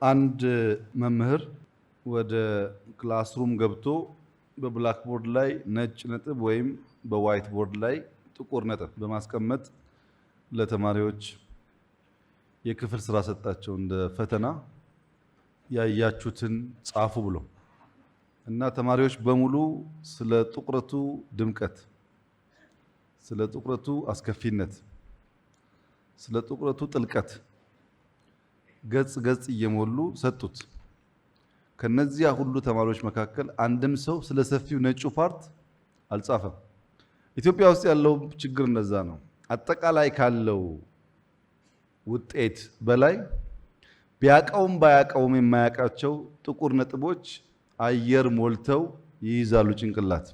አንድ መምህር ወደ ክላስሩም ገብቶ በብላክቦርድ ላይ ነጭ ነጥብ ወይም በዋይት ቦርድ ላይ ጥቁር ነጥብ በማስቀመጥ ለተማሪዎች የክፍል ስራ ሰጣቸው። እንደ ፈተና ያያችሁትን ጻፉ ብሎ እና ተማሪዎች በሙሉ ስለ ጥቁረቱ ድምቀት፣ ስለ ጥቁረቱ አስከፊነት፣ ስለ ጥቁረቱ ጥልቀት ገጽ ገጽ እየሞሉ ሰጡት። ከነዚያ ሁሉ ተማሪዎች መካከል አንድም ሰው ስለ ሰፊው ነጩ ፓርት አልጻፈም። ኢትዮጵያ ውስጥ ያለው ችግር እንደዛ ነው። አጠቃላይ ካለው ውጤት በላይ ቢያቀውም ባያቀውም የማያቃቸው ጥቁር ነጥቦች አየር ሞልተው ይይዛሉ ጭንቅላት።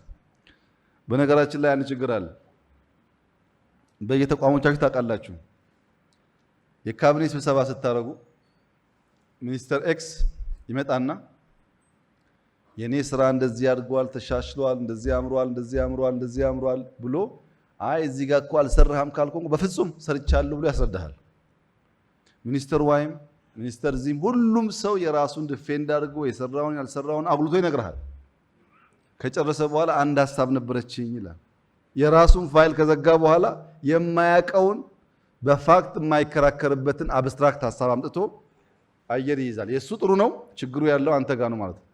በነገራችን ላይ አንድ ችግር አለ። በየተቋሞቻችሁ ታውቃላችሁ። የካቢኔ ስብሰባ ስታደርጉ ሚኒስተር ኤክስ ይመጣና የኔ ስራ እንደዚህ አድርጓል፣ ተሻሽሏል፣ እንደዚህ አምሯል፣ እንደዚህ አምሯል፣ እንደዚህ አምሯል ብሎ አይ እዚህ ጋር እኮ አልሰራህም ካልኩ በፍጹም ሰርቻለሁ ብሎ ያስረዳሃል። ሚኒስተር ዋይም ሚኒስተር ዚም ሁሉም ሰው የራሱን ዲፌንድ አድርጎ የሰራውን ያልሰራውን አጉልቶ ይነግርሃል። ከጨረሰ በኋላ አንድ ሐሳብ ነበረችኝ ይላል። የራሱን ፋይል ከዘጋ በኋላ የማያቀውን በፋክት የማይከራከርበትን አብስትራክት ሐሳብ አምጥቶ አየር ይይዛል። የሱ ጥሩ ነው፣ ችግሩ ያለው አንተ ጋር ነው ማለት ነው።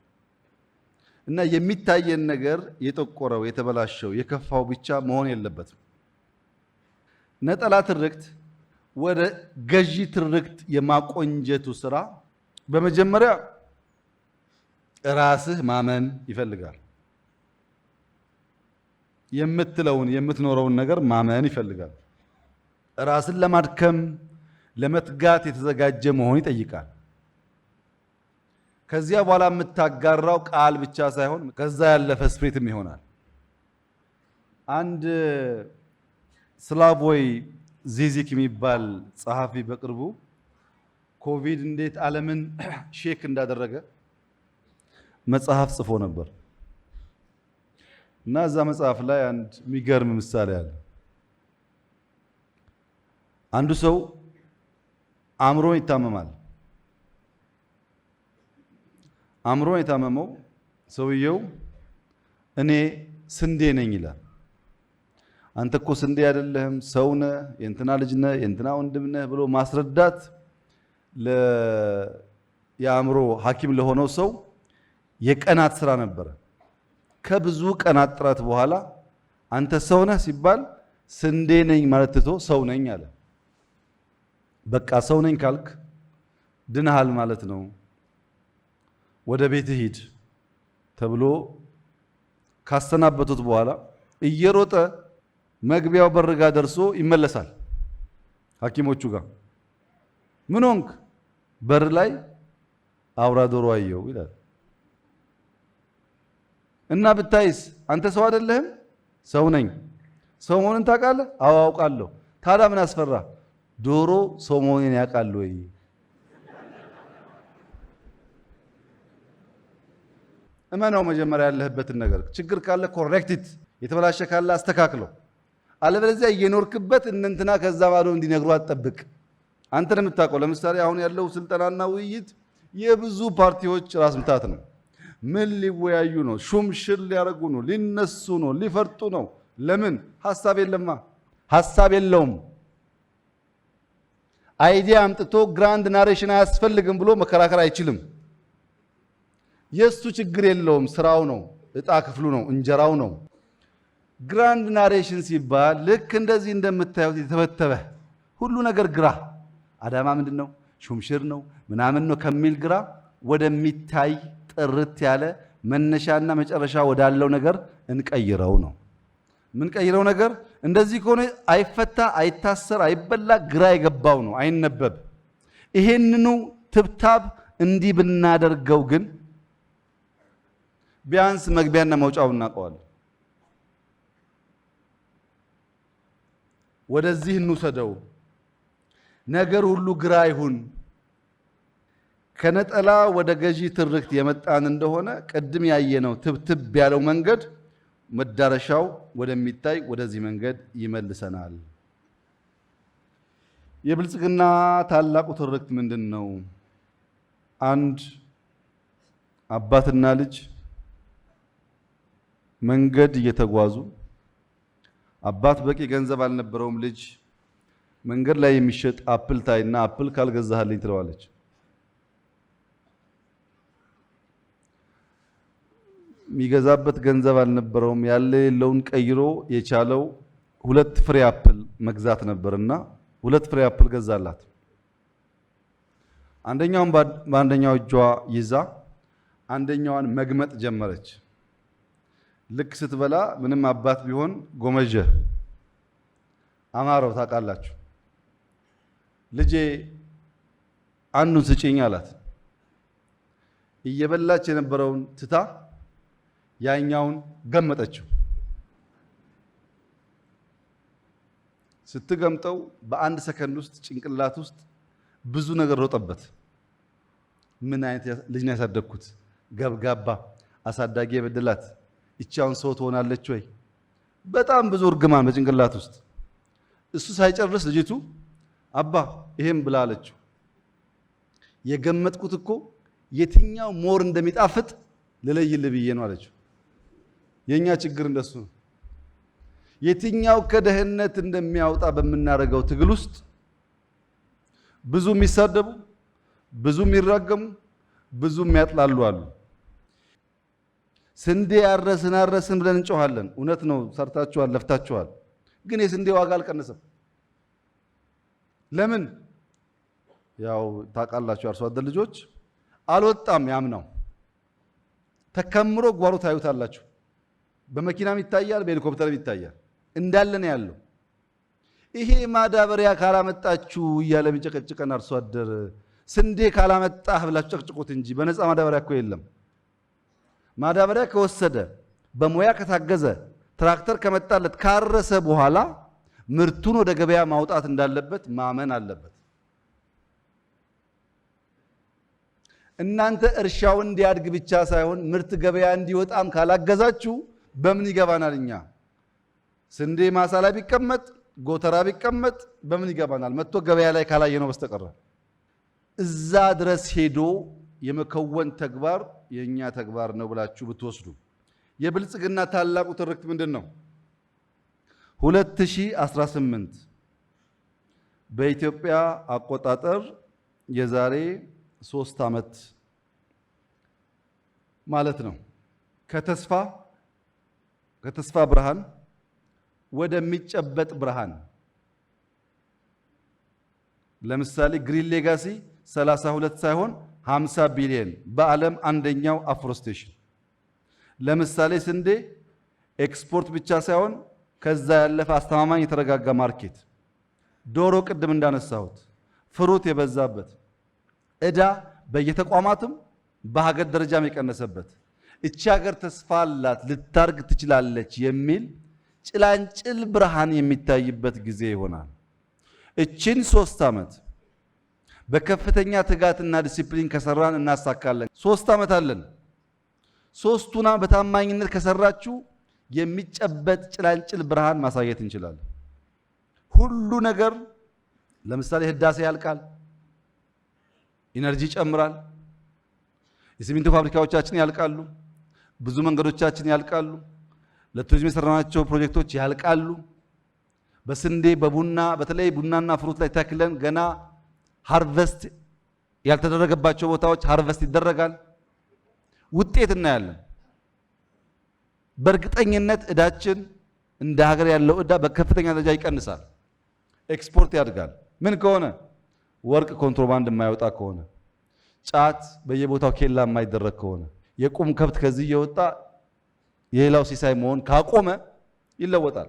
እና የሚታየን ነገር የጠቆረው የተበላሸው የከፋው ብቻ መሆን የለበትም። ነጠላ ትርክት ወደ ገዢ ትርክት የማቆንጀቱ ስራ በመጀመሪያ ራስህ ማመን ይፈልጋል። የምትለውን የምትኖረውን ነገር ማመን ይፈልጋል። ራስን ለማድከም ለመትጋት የተዘጋጀ መሆን ይጠይቃል። ከዚያ በኋላ የምታጋራው ቃል ብቻ ሳይሆን ከዛ ያለፈ ስፕሪትም ይሆናል። አንድ ስላቮይ ዚዚክ የሚባል ጸሐፊ በቅርቡ ኮቪድ እንዴት ዓለምን ሼክ እንዳደረገ መጽሐፍ ጽፎ ነበር እና እዛ መጽሐፍ ላይ አንድ የሚገርም ምሳሌ አለ። አንዱ ሰው አእምሮ ይታመማል። አእምሮ የታመመው ሰውየው እኔ ስንዴ ነኝ ይላል። አንተ እኮ ስንዴ አይደለህም፣ ሰው ነህ፣ የእንትና ልጅ ነህ፣ የእንትና ወንድም ነህ ብሎ ማስረዳት የአእምሮ ሐኪም ለሆነው ሰው የቀናት ስራ ነበረ። ከብዙ ቀናት ጥረት በኋላ አንተ ሰው ነህ ሲባል ስንዴ ነኝ ማለት ትቶ ሰው ነኝ አለ። በቃ ሰው ነኝ ካልክ ድነሃል ማለት ነው፣ ወደ ቤትህ ሂድ ተብሎ ካሰናበቱት በኋላ እየሮጠ መግቢያው በር ጋር ደርሶ ይመለሳል። ሐኪሞቹ ጋር ምን ሆንክ? በር ላይ አውራ ዶሮ አየው ይላል። እና ብታይስ አንተ ሰው አይደለህም? ሰው ነኝ። ሰው መሆንን ታውቃለህ? አዎ አውቃለሁ። ታዲያ ምን አስፈራ? ዶሮ ሰው መሆንን ያውቃል ወይ? እመነው መጀመሪያ ያለህበትን ነገር። ችግር ካለ ኮሬክቲት፣ የተበላሸ ካለ አስተካክለው። አለበለዚያ እየኖርክበት እንትና ከዛ ባዶ እንዲነግሩ አትጠብቅ። አንተ ነው የምታውቀው። ለምሳሌ አሁን ያለው ስልጠናና ውይይት የብዙ ፓርቲዎች ራስ ምታት ነው። ምን ሊወያዩ ነው? ሹም ሽር ሊያደርጉ ነው? ሊነሱ ነው? ሊፈርጡ ነው? ለምን? ሐሳብ የለማ። ሐሳብ የለውም። አይዲያ አምጥቶ ግራንድ ናሬሽን አያስፈልግም ብሎ መከራከር አይችልም። የሱ ችግር የለውም። ስራው ነው፣ እጣ ክፍሉ ነው፣ እንጀራው ነው። ግራንድ ናሬሽን ሲባል ልክ እንደዚህ እንደምታዩት የተበተበ ሁሉ ነገር ግራ አዳማ ምንድን ነው ሹምሽር ነው ምናምን ነው ከሚል ግራ ወደሚታይ ጥርት ያለ መነሻና መጨረሻ ወዳለው ነገር እንቀይረው ነው። ምን ቀይረው ነገር እንደዚህ ከሆነ አይፈታ፣ አይታሰር፣ አይበላ፣ ግራ የገባው ነው፣ አይነበብ። ይሄንኑ ትብታብ እንዲህ ብናደርገው ግን ቢያንስ መግቢያና መውጫው እናውቀዋለን። ወደዚህ እንውሰደው። ነገር ሁሉ ግራ ይሁን። ከነጠላ ወደ ገዢ ትርክት የመጣን እንደሆነ ቅድም ያየነው ትብትብ ያለው መንገድ መዳረሻው ወደሚታይ ወደዚህ መንገድ ይመልሰናል። የብልጽግና ታላቁ ትርክት ምንድን ነው? አንድ አባትና ልጅ መንገድ እየተጓዙ አባት በቂ ገንዘብ አልነበረውም። ልጅ መንገድ ላይ የሚሸጥ አፕል ታይና አፕል ካልገዛህልኝ ትለዋለች። የሚገዛበት ገንዘብ አልነበረውም። ያለ የለውን ቀይሮ የቻለው 2 ፍሬ አፕል መግዛት ነበርና 2 ፍሬ አፕል ገዛላት። አንደኛውን በአንደኛው እጇ ይዛ አንደኛዋን መግመጥ ጀመረች። ልክ ስትበላ ምንም አባት ቢሆን ጎመጀ፣ አማረው። ታውቃላችሁ። ልጄ አንዱን ስጪኝ አላት። እየበላች የነበረውን ትታ ያኛውን ገመጠችው። ስትገምጠው በአንድ ሰከንድ ውስጥ ጭንቅላት ውስጥ ብዙ ነገር ሮጠበት። ምን አይነት ልጅ ነው ያሳደግኩት? ገብጋባ አሳዳጊ የበደላት እቻውን ሰው ትሆናለች ወይ? በጣም ብዙ እርግማን በጭንቅላት ውስጥ። እሱ ሳይጨርስ ልጅቱ አባ ይሄም ብላ አለችው። የገመጥኩት እኮ የትኛው ሞር እንደሚጣፍጥ ልለይልህ ብዬ ነው አለችው። የኛ ችግር እንደሱ ነው። የትኛው ከደህንነት እንደሚያወጣ በምናደርገው ትግል ውስጥ ብዙ የሚሳደቡ፣ ብዙ የሚራገሙ፣ ብዙ የሚያጥላሉ አሉ። ስንዴ አረስን ብለን እንጮሃለን። እውነት ነው፣ ሰርታችኋል፣ ለፍታችኋል። ግን የስንዴ ዋጋ አልቀነሰም። ለምን? ያው ታውቃላችሁ፣ አርሶ አደር ልጆች አልወጣም። ያምናው ተከምሮ ጓሮ ታዩታላችሁ። በመኪናም ይታያል፣ በሄሊኮፕተርም ይታያል። እንዳለ ነው ያለው። ይሄ ማዳበሪያ ካላመጣችሁ እያለ የሚጨቀጭቀን አርሶ አደር ስንዴ ካላመጣህ ብላችሁ ጨቅጭቁት እንጂ በነፃ ማዳበሪያ እኮ የለም። ማዳበሪያ ከወሰደ በሙያ ከታገዘ ትራክተር ከመጣለት ካረሰ በኋላ ምርቱን ወደ ገበያ ማውጣት እንዳለበት ማመን አለበት። እናንተ እርሻው እንዲያድግ ብቻ ሳይሆን ምርት ገበያ እንዲወጣም ካላገዛችሁ በምን ይገባናል? እኛ ስንዴ ማሳ ላይ ቢቀመጥ ጎተራ ቢቀመጥ በምን ይገባናል? መጥቶ ገበያ ላይ ካላየነው በስተቀር እዛ ድረስ ሄዶ የመከወን ተግባር የኛ ተግባር ነው ብላችሁ ብትወስዱ። የብልጽግና ታላቁ ትርክት ምንድን ነው? 2018 በኢትዮጵያ አቆጣጠር የዛሬ 3 ዓመት ማለት ነው። ከተስፋ ብርሃን ወደሚጨበጥ ብርሃን። ለምሳሌ ግሪን ሌጋሲ 32 ሳይሆን 50 ቢሊዮን በዓለም አንደኛው አፍሮስቴሽን። ለምሳሌ ስንዴ ኤክስፖርት ብቻ ሳይሆን ከዛ ያለፈ አስተማማኝ የተረጋጋ ማርኬት። ዶሮ ቅድም እንዳነሳሁት ፍሩት የበዛበት ዕዳ በየተቋማትም በሀገር ደረጃም የቀነሰበት እቺ ሀገር ተስፋ አላት ልታርግ ትችላለች የሚል ጭላንጭል ብርሃን የሚታይበት ጊዜ ይሆናል። እቺን 3 ዓመት በከፍተኛ ትጋትና ዲሲፕሊን ከሰራን እናሳካለን። 3 ዓመት አለን። 3ቱና በታማኝነት ከሰራችሁ የሚጨበጥ ጭላንጭል ብርሃን ማሳየት እንችላለን። ሁሉ ነገር ለምሳሌ ህዳሴ ያልቃል፣ ኢነርጂ ይጨምራል፣ የሲሚንቶ ፋብሪካዎቻችን ያልቃሉ፣ ብዙ መንገዶቻችን ያልቃሉ፣ ለቱሪዝም የሰራናቸው ፕሮጀክቶች ያልቃሉ። በስንዴ በቡና በተለይ ቡናና ፍሩት ላይ ተክለን ገና ሃርቨስት ያልተደረገባቸው ቦታዎች ሃርቨስት ይደረጋል። ውጤት እናያለን። በእርግጠኝነት ዕዳችን እንደ ሀገር ያለው ዕዳ በከፍተኛ ደረጃ ይቀንሳል። ኤክስፖርት ያድጋል። ምን ከሆነ ወርቅ ኮንትሮባንድ የማይወጣ ከሆነ፣ ጫት በየቦታው ኬላ የማይደረግ ከሆነ፣ የቁም ከብት ከዚህ እየወጣ የሌላው ሲሳይ መሆን ካቆመ ይለወጣል።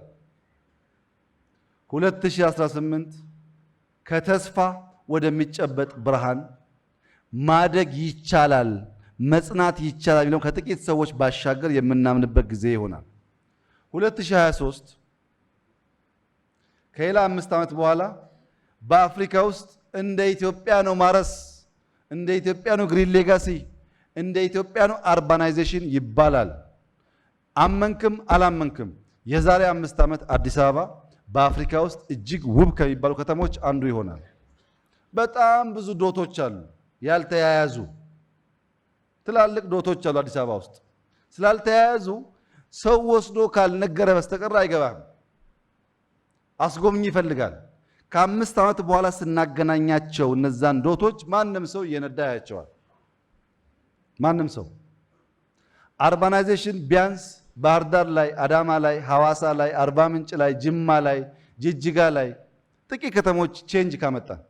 2018 ከተስፋ ወደሚጨበጥ ብርሃን ማደግ ይቻላል፣ መጽናት ይቻላል የሚለው ከጥቂት ሰዎች ባሻገር የምናምንበት ጊዜ ይሆናል። 2023 ከሌላ 5 ዓመት በኋላ በአፍሪካ ውስጥ እንደ ኢትዮጵያ ነው ማረስ፣ እንደ ኢትዮጵያ ነው ግሪን ሌጋሲ፣ እንደ ኢትዮጵያ ነው አርባናይዜሽን ይባላል። አመንክም አላመንክም የዛሬ 5 ዓመት አዲስ አበባ በአፍሪካ ውስጥ እጅግ ውብ ከሚባሉ ከተሞች አንዱ ይሆናል። በጣም ብዙ ዶቶች አሉ፣ ያልተያያዙ ትላልቅ ዶቶች አሉ አዲስ አበባ ውስጥ። ስላልተያያዙ ሰው ወስዶ ካልነገረ በስተቀር አይገባም። አስጎብኝ ይፈልጋል። ከ5 ዓመት በኋላ ስናገናኛቸው እነዛን ዶቶች ማንም ሰው እየነዳ ያያቸዋል። ማንም ሰው አርባናይዜሽን ቢያንስ ባህር ዳር ላይ፣ አዳማ ላይ፣ ሐዋሳ ላይ፣ አርባ ምንጭ ላይ፣ ጅማ ላይ፣ ጅጅጋ ላይ ጥቂት ከተሞች ቼንጅ ካመጣን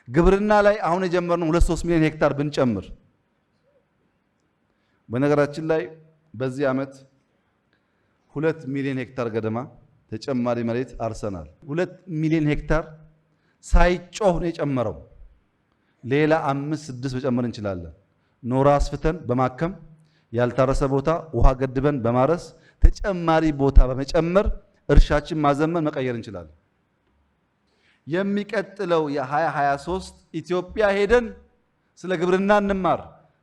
ግብርና ላይ አሁን የጀመርነው 2-3 ሚሊዮን ሄክታር ብንጨምር፣ በነገራችን ላይ በዚህ ዓመት 2 ሚሊዮን ሄክታር ገደማ ተጨማሪ መሬት አርሰናል። 2 ሚሊዮን ሄክታር ሳይጮህ ነው የጨመረው። ሌላ 5-6 መጨመር እንችላለን። ኖራ አስፍተን በማከም ያልታረሰ ቦታ ውሃ ገድበን በማረስ ተጨማሪ ቦታ በመጨመር እርሻችን ማዘመን መቀየር እንችላለን። የሚቀጥለው የ2023 ኢትዮጵያ ሄደን ስለ ግብርና እንማር፣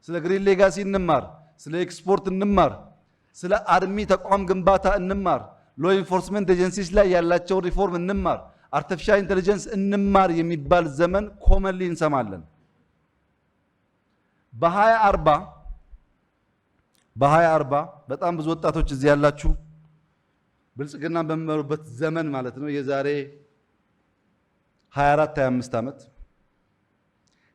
ስለ ግሪን ሌጋሲ እንማር፣ ስለ ኤክስፖርት እንማር፣ ስለ አርሚ ተቋም ግንባታ እንማር፣ ሎ ኢንፎርስመንት ኤጀንሲስ ላይ ያላቸው ሪፎርም እንማር፣ አርቲፊሻል ኢንተለጀንስ እንማር የሚባል ዘመን ኮመንሊ እንሰማለን። በ2040 በጣም ብዙ ወጣቶች እዚህ ያላችሁ ብልጽግናን በሚመሩበት ዘመን ማለት ነው የዛሬ 24-25 ዓመት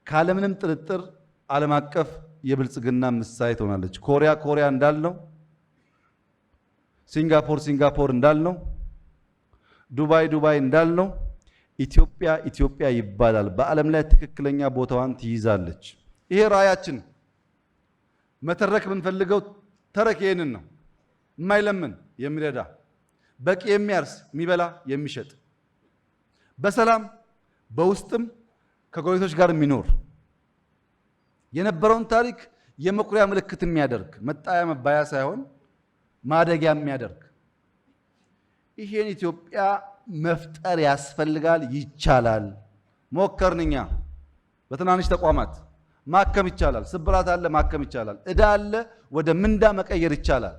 ካለምንም ጥርጥር ዓለም አቀፍ የብልጽግና ምሳሌ ትሆናለች። ኮሪያ እንዳልነው፣ ሲንጋፖር እንዳልነው፣ ዱባይ እንዳልነው ኢትዮጵያ ይባላል። በዓለም ላይ ትክክለኛ ቦታዋን ትይዛለች። ይሄ ራዕያችን። መተረክ የምንፈልገው ተረክ ይሄንን ነው። የማይለምን የሚረዳ፣ በቂ የሚያርስ፣ የሚበላ፣ የሚሸጥ፣ በሰላም በውስጥም ከጎረቤቶች ጋር የሚኖር የነበረውን ታሪክ የመኩሪያ ምልክት የሚያደርግ መጣያ መባያ ሳይሆን ማደጊያ የሚያደርግ ይሄን ኢትዮጵያ መፍጠር ያስፈልጋል። ይቻላል። ሞከርንኛ። በትናንሽ ተቋማት ማከም ይቻላል። ስብራት አለ፣ ማከም ይቻላል። ዕዳ አለ፣ ወደ ምንዳ መቀየር ይቻላል።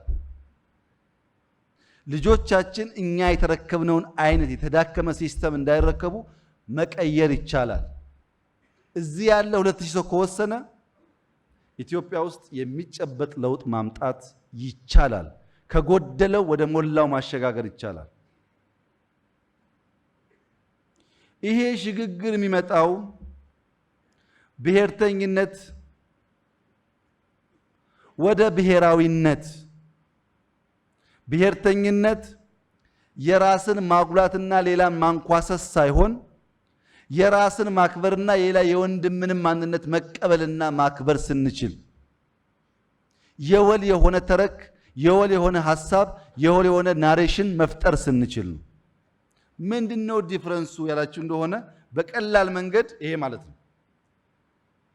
ልጆቻችን እኛ የተረከብነውን አይነት የተዳከመ ሲስተም እንዳይረከቡ መቀየር ይቻላል። እዚህ ያለ 2000 ሰው ከወሰነ ኢትዮጵያ ውስጥ የሚጨበጥ ለውጥ ማምጣት ይቻላል። ከጎደለው ወደ ሞላው ማሸጋገር ይቻላል። ይሄ ሽግግር የሚመጣው ብሔርተኝነት ወደ ብሔራዊነት፣ ብሔርተኝነት የራስን ማጉላትና ሌላን ማንኳሰስ ሳይሆን የራስን ማክበርና የሌላ የወንድምንም ማንነት መቀበልና ማክበር ስንችል፣ የወል የሆነ ተረክ፣ የወል የሆነ ሐሳብ፣ የወል የሆነ ናሬሽን መፍጠር ስንችል ነው። ምንድነው ዲፍረንሱ ያላችሁ እንደሆነ በቀላል መንገድ ይሄ ማለት ነው።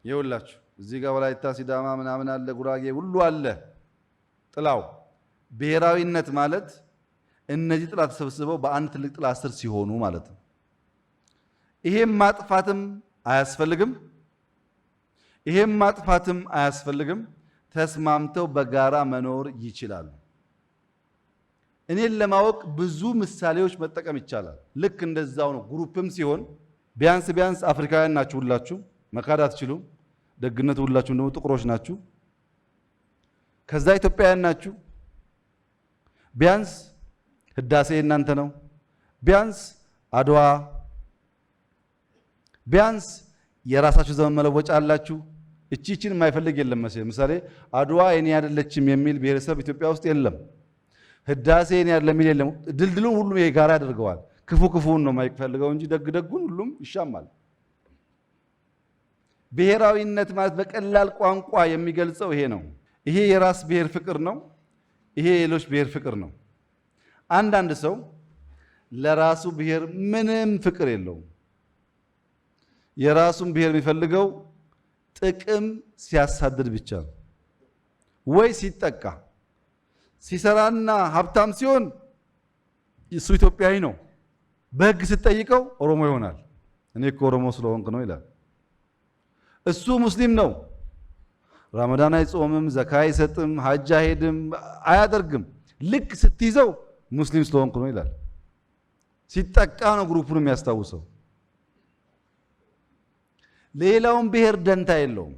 ይኸውላችሁ እዚህ ጋር ወላይታ፣ ሲዳማ ምናምን አለ፣ ጉራጌ ሁሉ አለ። ጥላው ብሔራዊነት ማለት እነዚህ ጥላ ተሰብስበው በአንድ ትልቅ ጥላ ስር ሲሆኑ ማለት ነው። ይሄም ማጥፋትም አያስፈልግም። ተስማምተው በጋራ መኖር ይችላሉ። እኔን ለማወቅ ብዙ ምሳሌዎች መጠቀም ይቻላል። ልክ እንደዛው ነው። ግሩፕም ሲሆን ቢያንስ አፍሪካውያን ናችሁ፣ ሁላችሁ መካድ አትችሉም። ደግነቱ ሁላችሁም ደግሞ ጥቁሮች ናችሁ። ከዛ ኢትዮጵያውያን ናችሁ። ቢያንስ ህዳሴ እናንተ ነው። ቢያንስ አድዋ፣ ቢያንስ የራሳችሁ ዘመን መለወጫ አላችሁ። እቺችን የማይፈልግ የለም መሰለኝ። ምሳሌ አድዋ የኔ አይደለችም የሚል ብሔረሰብ ኢትዮጵያ ውስጥ የለም። ህዳሴ የኔ አይደለም የሚል የለም። ድልድሉን ሁሉም የጋራ ያደርገዋል። ክፉን ነው የማይፈልገው እንጂ ደጉን ሁሉም ይሻማል። ብሔራዊነት ማለት በቀላል ቋንቋ የሚገልጸው ይሄ ነው። ይሄ የራስ ብሔር ፍቅር ነው። ይሄ የሌሎች ብሔር ፍቅር ነው። አንዳንድ ሰው ለራሱ ብሔር ምንም ፍቅር የለውም። የራሱን ብሔር የሚፈልገው ጥቅም ሲያሳድድ ብቻ ነው፣ ወይ ሲጠቃ። ሲሰራና ሀብታም ሲሆን እሱ ኢትዮጵያዊ ነው። በሕግ ስትጠይቀው ኦሮሞ ይሆናል። እኔ እኮ ኦሮሞ ስለሆንክ ነው ይላል። እሱ ሙስሊም ነው። ረመዳን አይጾምም፣ ዘካ አይሰጥም፣ ሐጅ አይሄድም፣ አያደርግም። ልክ ስትይዘው ሙስሊም ስለሆንክ ነው ይላል። ሲጠቃ ነው ግሩፑን የሚያስታውሰው። ሌላውን ብሔር ደንታ የለውም።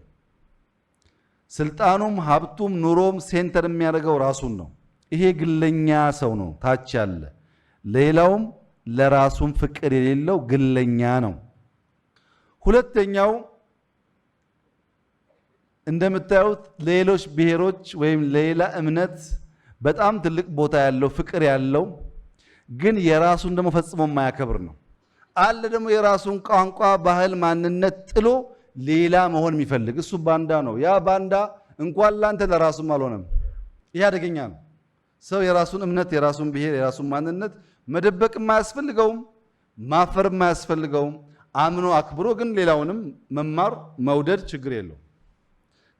ስልጣኑም ሀብቱም ኑሮም ሴንተር የሚያደርገው ራሱን ነው። ይሄ ግለኛ ሰው ነው ታች ያለ። ሌላውም ለራሱም ፍቅር የሌለው ግለኛ ነው። ሁለተኛው እንደምታዩት ሌሎች ብሔሮች ወይም ሌላ እምነት በጣም ትልቅ ቦታ ያለው ፍቅር ያለው ግን የራሱን ደግሞ ፈጽሞ የማያከብር ነው። አለ ደግሞ የራሱን ቋንቋ፣ ባህል፣ ማንነት ጥሎ ሌላ መሆን የሚፈልግ እሱ ባንዳ ነው። ያ ባንዳ እንኳን ላንተ ለራሱም አልሆነም። ይህ አደገኛ ነው። ሰው የራሱን እምነት፣ የራሱን ብሔር፣ የራሱን ማንነት መደበቅ የማያስፈልገውም ማፈር የማያስፈልገውም አምኖ አክብሮ ግን ሌላውንም መማር መውደድ ችግር የለው።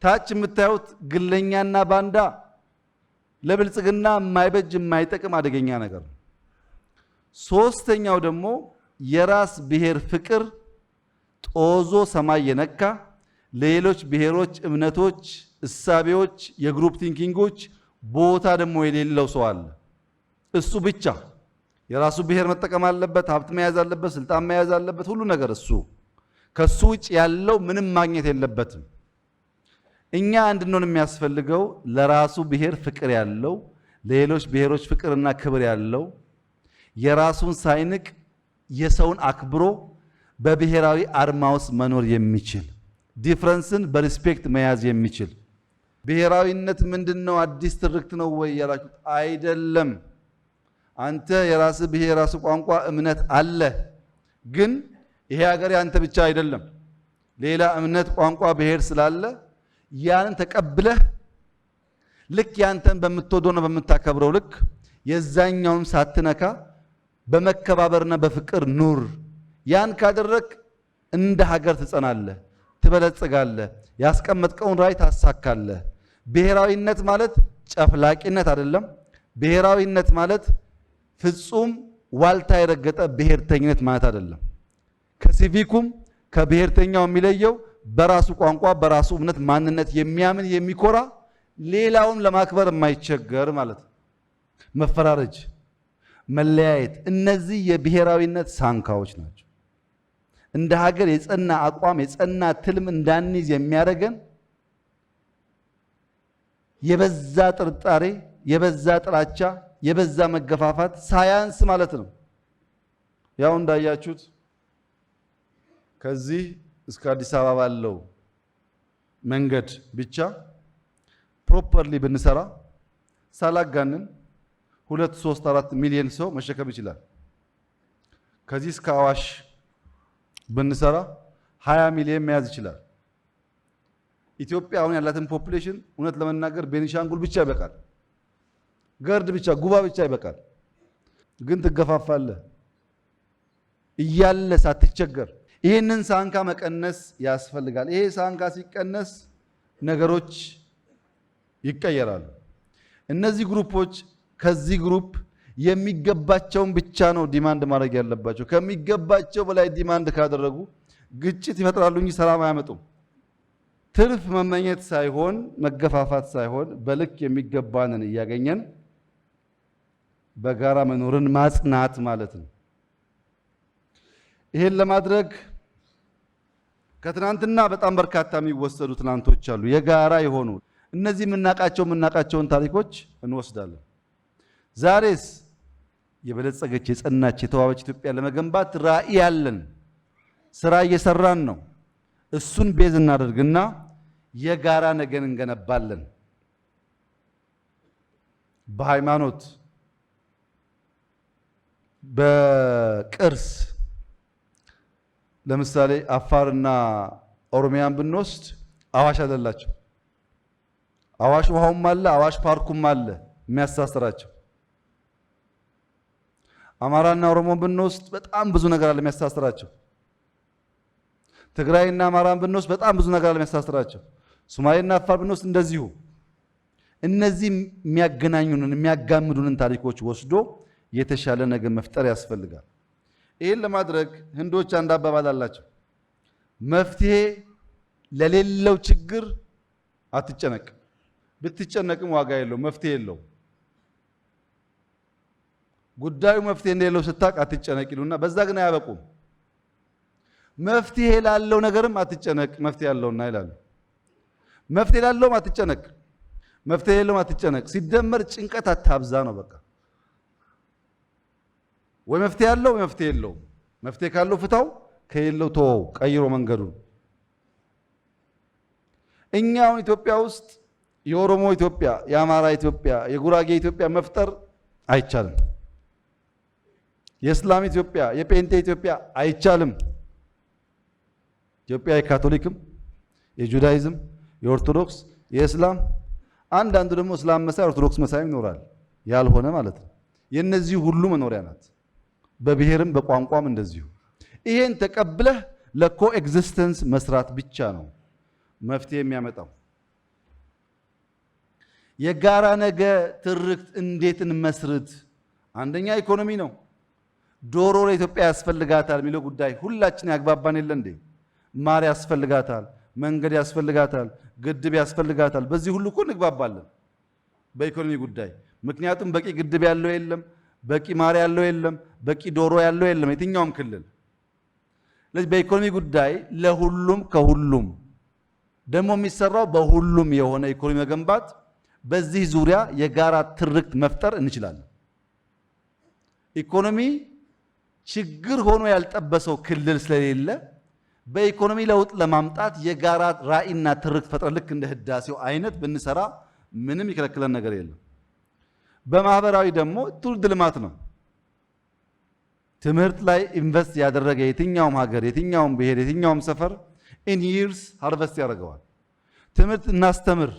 ታች የምታዩት ግለኛና ባንዳ ለብልጽግና የማይበጅ የማይጠቅም አደገኛ ነገር ነው። ሶስተኛው ደግሞ የራስ ብሔር ፍቅር ጦዞ ሰማይ የነካ ሌሎች ብሔሮች፣ እምነቶች፣ እሳቤዎች፣ የግሩፕ ቲንኪንጎች ቦታ ደግሞ የሌለው ሰው አለ። እሱ ብቻ የራሱ ብሔር መጠቀም አለበት፣ ሀብት መያዝ አለበት፣ ስልጣን መያዝ አለበት፣ ሁሉ ነገር እሱ። ከሱ ውጭ ያለው ምንም ማግኘት የለበትም። እኛ እንድንሆን የሚያስፈልገው ለራሱ ብሔር ፍቅር ያለው፣ ለሌሎች ብሔሮች ፍቅርና ክብር ያለው፣ የራሱን ሳይንቅ የሰውን አክብሮ በብሔራዊ አርማ ውስጥ መኖር የሚችል፣ ዲፍረንስን በሪስፔክት መያዝ የሚችል። ብሔራዊነት ምንድነው? አዲስ ትርክት ነው ወይ ያላችሁት? አይደለም። አንተ የራስ ብሔር፣ የራስ ቋንቋ፣ እምነት አለ። ግን ይሄ ሀገር ያንተ ብቻ አይደለም። ሌላ እምነት፣ ቋንቋ፣ ብሔር ስላለ ያንን ተቀብለህ ልክ ያንተን በምትወደውና በምታከብረው ልክ የዛኛውን ሳትነካ በመከባበርና በፍቅር ኑር። ያን ካደረክ እንደ ሀገር ትጸናለህ፣ ትበለጽጋለህ፣ ያስቀመጥከውን ራዕይ ታሳካለህ። ብሔራዊነት ማለት ጨፍላቂነት አይደለም። ብሔራዊነት ማለት ፍጹም ዋልታ የረገጠ ብሔርተኝነት ማለት አይደለም። ከሲቪኩም ከብሔርተኛው የሚለየው በራሱ ቋንቋ፣ በራሱ እምነት፣ ማንነት የሚያምን የሚኮራ፣ ሌላውን ለማክበር የማይቸገር ማለት ነው። መፈራረጅ፣ መለያየት፣ እነዚህ የብሔራዊነት ሳንካዎች ናቸው። እንደ ሀገር የጸና አቋም፣ የጸና ትልም እንዳንይዝ የሚያደርገን የበዛ ጥርጣሬ፣ የበዛ ጥላቻ፣ የበዛ መገፋፋት ሳያንስ ማለት ነው። ያው እንዳያችሁት ከዚህ እስከ አዲስ አበባ ባለው መንገድ ብቻ ፕሮፐርሊ ብንሰራ ሳላጋንን 2፣ 3፣ 4 ሚሊዮን ሰው መሸከም ይችላል። ከዚህ እስከ አዋሽ ብንሰራ 20 ሚሊዮን መያዝ ይችላል። ኢትዮጵያ አሁን ያላትን ፖፑሌሽን እውነት ለመናገር ቤኒሻንጉል ብቻ ይበቃል፣ ገርድ ብቻ፣ ጉባ ብቻ ይበቃል። ግን ትገፋፋለህ እያለ ሳትቸገር። ይህንን ሳንካ መቀነስ ያስፈልጋል። ይሄ ሳንካ ሲቀነስ ነገሮች ይቀየራሉ። እነዚህ ግሩፖች ከዚህ ግሩፕ የሚገባቸውን ብቻ ነው ዲማንድ ማድረግ ያለባቸው። ከሚገባቸው በላይ ዲማንድ ካደረጉ ግጭት ይፈጥራሉ እንጂ ሰላም አያመጡም። ትርፍ መመኘት ሳይሆን መገፋፋት ሳይሆን በልክ የሚገባንን እያገኘን በጋራ መኖርን ማጽናት ማለት ነው። ይሄን ለማድረግ ከትናንትና በጣም በርካታ የሚወሰዱ ትናንቶች አሉ፣ የጋራ የሆኑ እነዚህ የምናውቃቸውን ታሪኮች እንወስዳለን። ዛሬስ የበለጸገች የጸናች የተዋበች ኢትዮጵያ ለመገንባት ራዕይ ያለን ስራ እየሰራን ነው። እሱን ቤዝ እናደርግና የጋራ ነገን እንገነባለን። በሃይማኖት፣ በቅርስ ለምሳሌ አፋርና ኦሮሚያን ብንወስድ አዋሽ አለላቸው። አዋሽ ውሃውም አለ፣ አዋሽ ፓርኩም አለ የሚያስተሳስራቸው። አማራና ኦሮሞን ብንወስድ በጣም ብዙ ነገር አለ የሚያስተሳስራቸው። ትግራይና አማራን ብንወስድ በጣም ብዙ ነገር አለ የሚያስተሳስራቸው። ሶማሌና አፋር ብንወስድ እንደዚሁ። እነዚህ የሚያገናኙንን የሚያጋምዱንን ታሪኮች ወስዶ የተሻለ ነገር መፍጠር ያስፈልጋል። ይህን ለማድረግ ህንዶች አንድ አባባል አላቸው። መፍትሄ ለሌለው ችግር አትጨነቅ፣ ብትጨነቅም ዋጋ የለው፣ መፍትሄ የለው። ጉዳዩ መፍትሄ እንደሌለው ስታቅ አትጨነቅ ይሉና በዛ ግን አያበቁም። መፍትሄ ላለው ነገርም አትጨነቅ፣ መፍትሄ ያለውና ይላሉ። መፍትሄ ላለውም አትጨነቅ፣ መፍትሄ የለውም አትጨነቅ። ሲደመር ጭንቀት አታብዛ ነው በቃ። ወይ መፍትሄ ያለው ወይ መፍትሄ የለውም። መፍትሄ ካለው ፍታው፣ ከሌለው ተወው፣ ቀይሮ መንገዱን። እኛ አሁን ኢትዮጵያ ውስጥ የኦሮሞ ኢትዮጵያ፣ የአማራ ኢትዮጵያ፣ የጉራጌ ኢትዮጵያ መፍጠር አይቻልም። የእስላም ኢትዮጵያ፣ የጴንጤ ኢትዮጵያ አይቻልም። ኢትዮጵያ የካቶሊክም፣ የጁዳይዝም፣ የኦርቶዶክስ፣ የእስላም አንዳንዱ ደግሞ እስላም መሳይ ኦርቶዶክስ መሳይም ይኖራል፣ ያልሆነ ማለት ነው። የነዚህ ሁሉ መኖሪያ ናት። በብሔርም በቋንቋም እንደዚሁ። ይሄን ተቀብለህ ለኮ ኤግዚስተንስ መስራት ብቻ ነው መፍትሄ የሚያመጣው። የጋራ ነገ ትርክት እንዴት እንመስርት? አንደኛ ኢኮኖሚ ነው። ዶሮ ለኢትዮጵያ ያስፈልጋታል የሚለው ጉዳይ ሁላችን ያግባባን የለ እንዴ? ማር ያስፈልጋታል፣ መንገድ ያስፈልጋታል፣ ግድብ ያስፈልጋታል። በዚህ ሁሉ እኮ እንግባባለን በኢኮኖሚ ጉዳይ። ምክንያቱም በቂ ግድብ ያለው የለም፣ በቂ ማር ያለው የለም፣ በቂ ዶሮ ያለው የለም የትኛውም ክልል። ስለዚህ በኢኮኖሚ ጉዳይ ለሁሉም ከሁሉም ደግሞ የሚሰራው በሁሉም የሆነ ኢኮኖሚ መገንባት፣ በዚህ ዙሪያ የጋራ ትርክት መፍጠር እንችላለን። ኢኮኖሚ ችግር ሆኖ ያልጠበሰው ክልል ስለሌለ በኢኮኖሚ ለውጥ ለማምጣት የጋራ ራዕይና ትርክት ፈጥረን ልክ እንደ ህዳሴው አይነት ብንሰራ ምንም ይከለክለን ነገር የለም። በማህበራዊ ደግሞ ትውልድ ልማት ነው። ትምህርት ላይ ኢንቨስት ያደረገ የትኛውም ሀገር፣ የትኛውም ብሔር፣ የትኛውም ሰፈር ኢን ይርስ ሃርቨስት ያደርገዋል። ትምህርት እናስተምር፣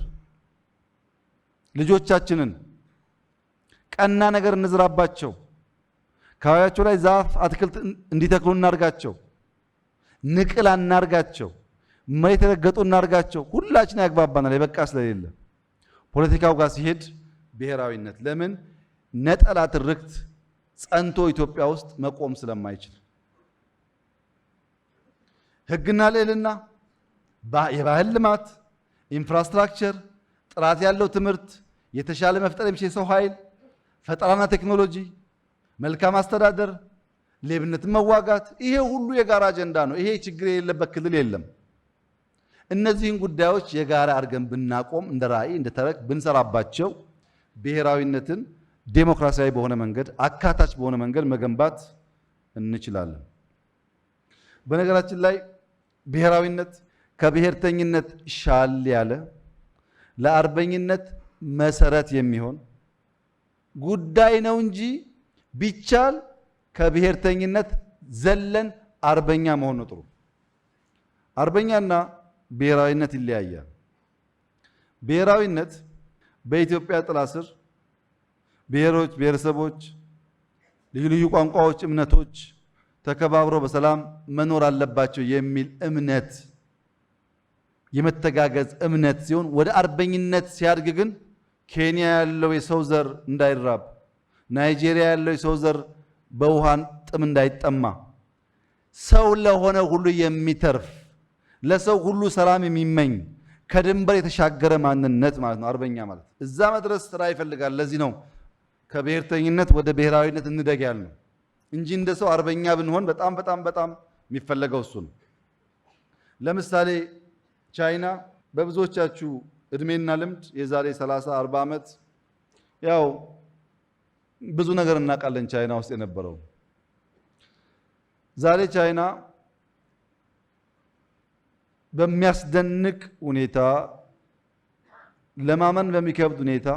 ልጆቻችንን ቀና ነገር እንዝራባቸው፣ አካባቢያቸው ላይ ዛፍ አትክልት እንዲተክሉ እናርጋቸው፣ ንቅል አናርጋቸው፣ መሬት የረገጡ እናርጋቸው። ሁላችን ያግባባናል የበቃ ስለሌለ። ፖለቲካው ጋር ሲሄድ ብሔራዊነት ለምን ነጠላ ትርክት ጸንቶ ኢትዮጵያ ውስጥ መቆም ስለማይችል ህግና ልዕልና፣ የባህል ልማት፣ ኢንፍራስትራክቸር፣ ጥራት ያለው ትምህርት፣ የተሻለ መፍጠር የሚችል ሰው ኃይል፣ ፈጠራና ቴክኖሎጂ፣ መልካም አስተዳደር፣ ሌብነትን መዋጋት፣ ይሄ ሁሉ የጋራ አጀንዳ ነው። ይሄ ችግር የሌለበት ክልል የለም። እነዚህን ጉዳዮች የጋራ አድርገን ብናቆም እንደ ራዕይ እንደ ተረክ ብንሰራባቸው ብሔራዊነትን ዴሞክራሲያዊ በሆነ መንገድ አካታች በሆነ መንገድ መገንባት እንችላለን። በነገራችን ላይ ብሔራዊነት ከብሔርተኝነት ሻል ያለ ለአርበኝነት መሰረት የሚሆን ጉዳይ ነው እንጂ ቢቻል ከብሔርተኝነት ዘለን አርበኛ መሆን ነው ጥሩ። አርበኛና ብሔራዊነት ይለያያል። ብሔራዊነት በኢትዮጵያ ጥላ ስር ብሔሮች፣ ብሔረሰቦች፣ ልዩ ልዩ ቋንቋዎች፣ እምነቶች ተከባብረው በሰላም መኖር አለባቸው የሚል እምነት፣ የመተጋገዝ እምነት ሲሆን ወደ አርበኝነት ሲያድግ ግን ኬንያ ያለው የሰው ዘር እንዳይራብ፣ ናይጄሪያ ያለው የሰው ዘር በውሃን ጥም እንዳይጠማ፣ ሰው ለሆነ ሁሉ የሚተርፍ ለሰው ሁሉ ሰላም የሚመኝ ከድንበር የተሻገረ ማንነት ማለት ነው አርበኛ ማለት። እዛ መድረስ ስራ ይፈልጋል። ለዚህ ነው ከብሔርተኝነት ወደ ብሔራዊነት እንደግ ያልነው እንጂ እንደ ሰው አርበኛ ብንሆን በጣም በጣም በጣም የሚፈለገው እሱ ነው። ለምሳሌ ቻይና በብዙዎቻችሁ እድሜና ልምድ የዛሬ 30 40 ዓመት ያው ብዙ ነገር እናውቃለን ቻይና ውስጥ የነበረው። ዛሬ ቻይና በሚያስደንቅ ሁኔታ ለማመን በሚከብድ ሁኔታ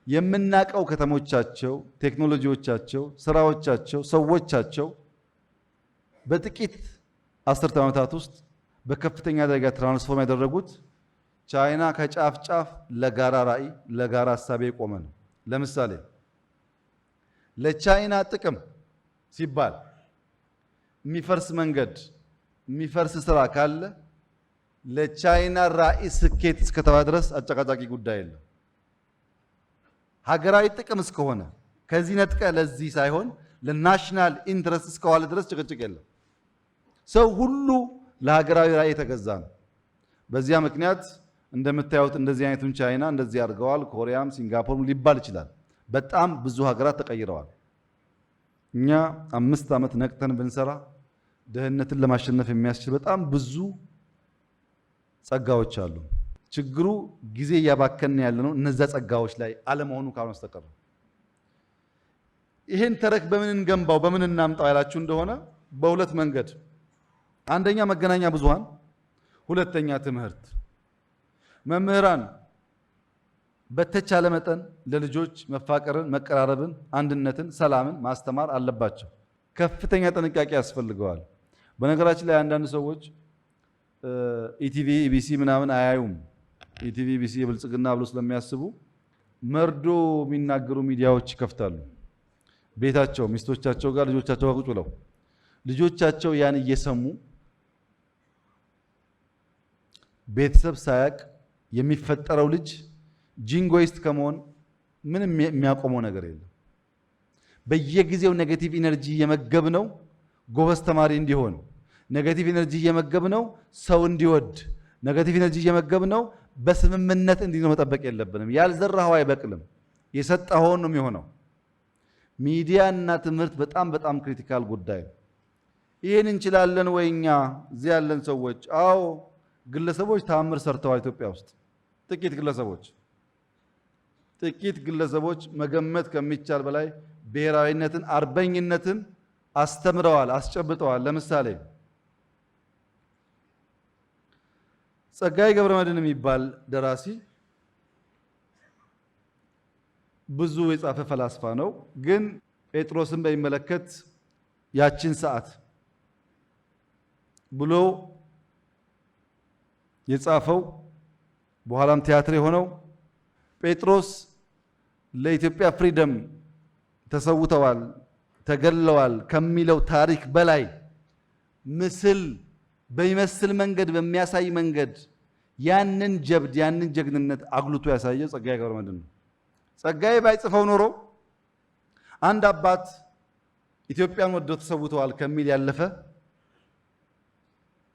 የምናቀው ከተሞቻቸው፣ ቴክኖሎጂዎቻቸው፣ ስራዎቻቸው፣ ሰዎቻቸው በጥቂት አስርተ ዓመታት ውስጥ በከፍተኛ ደረጃ ትራንስፎርም ያደረጉት ቻይና ከጫፍ ጫፍ ለጋራ ራዕይ ለጋራ ሀሳብ የቆመ ነው። ለምሳሌ ለቻይና ጥቅም ሲባል የሚፈርስ መንገድ የሚፈርስ ስራ ካለ ለቻይና ራዕይ ስኬት እስከተባለ ድረስ አጨቃጫቂ ጉዳይ የለም። ሀገራዊ ጥቅም እስከሆነ ከዚህ ነጥቀ ለዚህ ሳይሆን ለናሽናል ኢንትረስት እስከዋለ ድረስ ጭቅጭቅ የለም። ሰው ሁሉ ለሀገራዊ ራዕይ የተገዛ ነው። በዚያ ምክንያት እንደምታዩት እንደዚህ አይነቱን ቻይና እንደዚህ አድርገዋል። ኮሪያም ሲንጋፖርም ሊባል ይችላል። በጣም ብዙ ሀገራት ተቀይረዋል። እኛ 5 ዓመት ነቅተን ብንሰራ ድህነትን ለማሸነፍ የሚያስችል በጣም ብዙ ጸጋዎች አሉ። ችግሩ ጊዜ እያባከንን ያለነው እነዛ ጸጋዎች ላይ አለመሆኑ ካልሆነ በስተቀር። ይሄን ተረክ በምን እንገንባው በምን እናምጣው ያላችሁ እንደሆነ በሁለት መንገድ፣ አንደኛ መገናኛ ብዙሃን፣ ሁለተኛ ትምህርት። መምህራን በተቻለ መጠን ለልጆች መፋቀርን፣ መቀራረብን፣ አንድነትን፣ ሰላምን ማስተማር አለባቸው። ከፍተኛ ጥንቃቄ ያስፈልገዋል። በነገራችን ላይ አንዳንድ ሰዎች ኢቲቪ ኢቢሲ ምናምን አያዩም። ኢቲቪ ኢቢሲ የብልጽግና ብሎ ስለሚያስቡ መርዶ የሚናገሩ ሚዲያዎች ይከፍታሉ። ቤታቸው ሚስቶቻቸው ጋር ልጆቻቸው ጋር ቁጭ ብለው ልጆቻቸው ያን እየሰሙ ቤተሰብ ሳያቅ የሚፈጠረው ልጅ ጂንጎይስት ከመሆን ምንም የሚያቆመው ነገር የለም። በየጊዜው ኔጌቲቭ ኢነርጂ እየመገብ ነው ጎበዝ ተማሪ እንዲሆን፣ ኔጌቲቭ ኢነርጂ እየመገብ ነው ሰው እንዲወድ፣ ኔጌቲቭ ኢነርጂ እየመገብ ነው በስምምነት እንዲኖር መጠበቅ የለብንም። ያልዘራኸው አይበቅልም፣ የሰጠኸውን ነው የሚሆነው። ሚዲያ እና ትምህርት በጣም በጣም ክሪቲካል ጉዳይ ነው። ይህን እንችላለን ወይ እኛ እዚህ ያለን ሰዎች? አዎ፣ ግለሰቦች ተአምር ሰርተዋል። ኢትዮጵያ ውስጥ ጥቂት ግለሰቦች መገመት ከሚቻል በላይ ብሔራዊነትን፣ አርበኝነትን አስተምረዋል፣ አስጨብጠዋል። ለምሳሌ ጸጋዬ ገብረመድህን የሚባል ደራሲ ብዙ የጻፈ ፈላስፋ ነው። ግን ጴጥሮስን በሚመለከት ያችን ሰዓት ብሎ የጻፈው በኋላም ቲያትር የሆነው ጴጥሮስ ለኢትዮጵያ ፍሪደም ተሰውተዋል፣ ተገለዋል ከሚለው ታሪክ በላይ ምስል በሚመስል መንገድ በሚያሳይ መንገድ ያንን ጀብድ ያንን ጀግንነት አጉልቶ ያሳየው ጸጋዬ ገብረመድህን ነው። ጸጋዬ ባይጽፈው ኖሮ አንድ አባት ኢትዮጵያን ወደው ተሰውተዋል ከሚል ያለፈ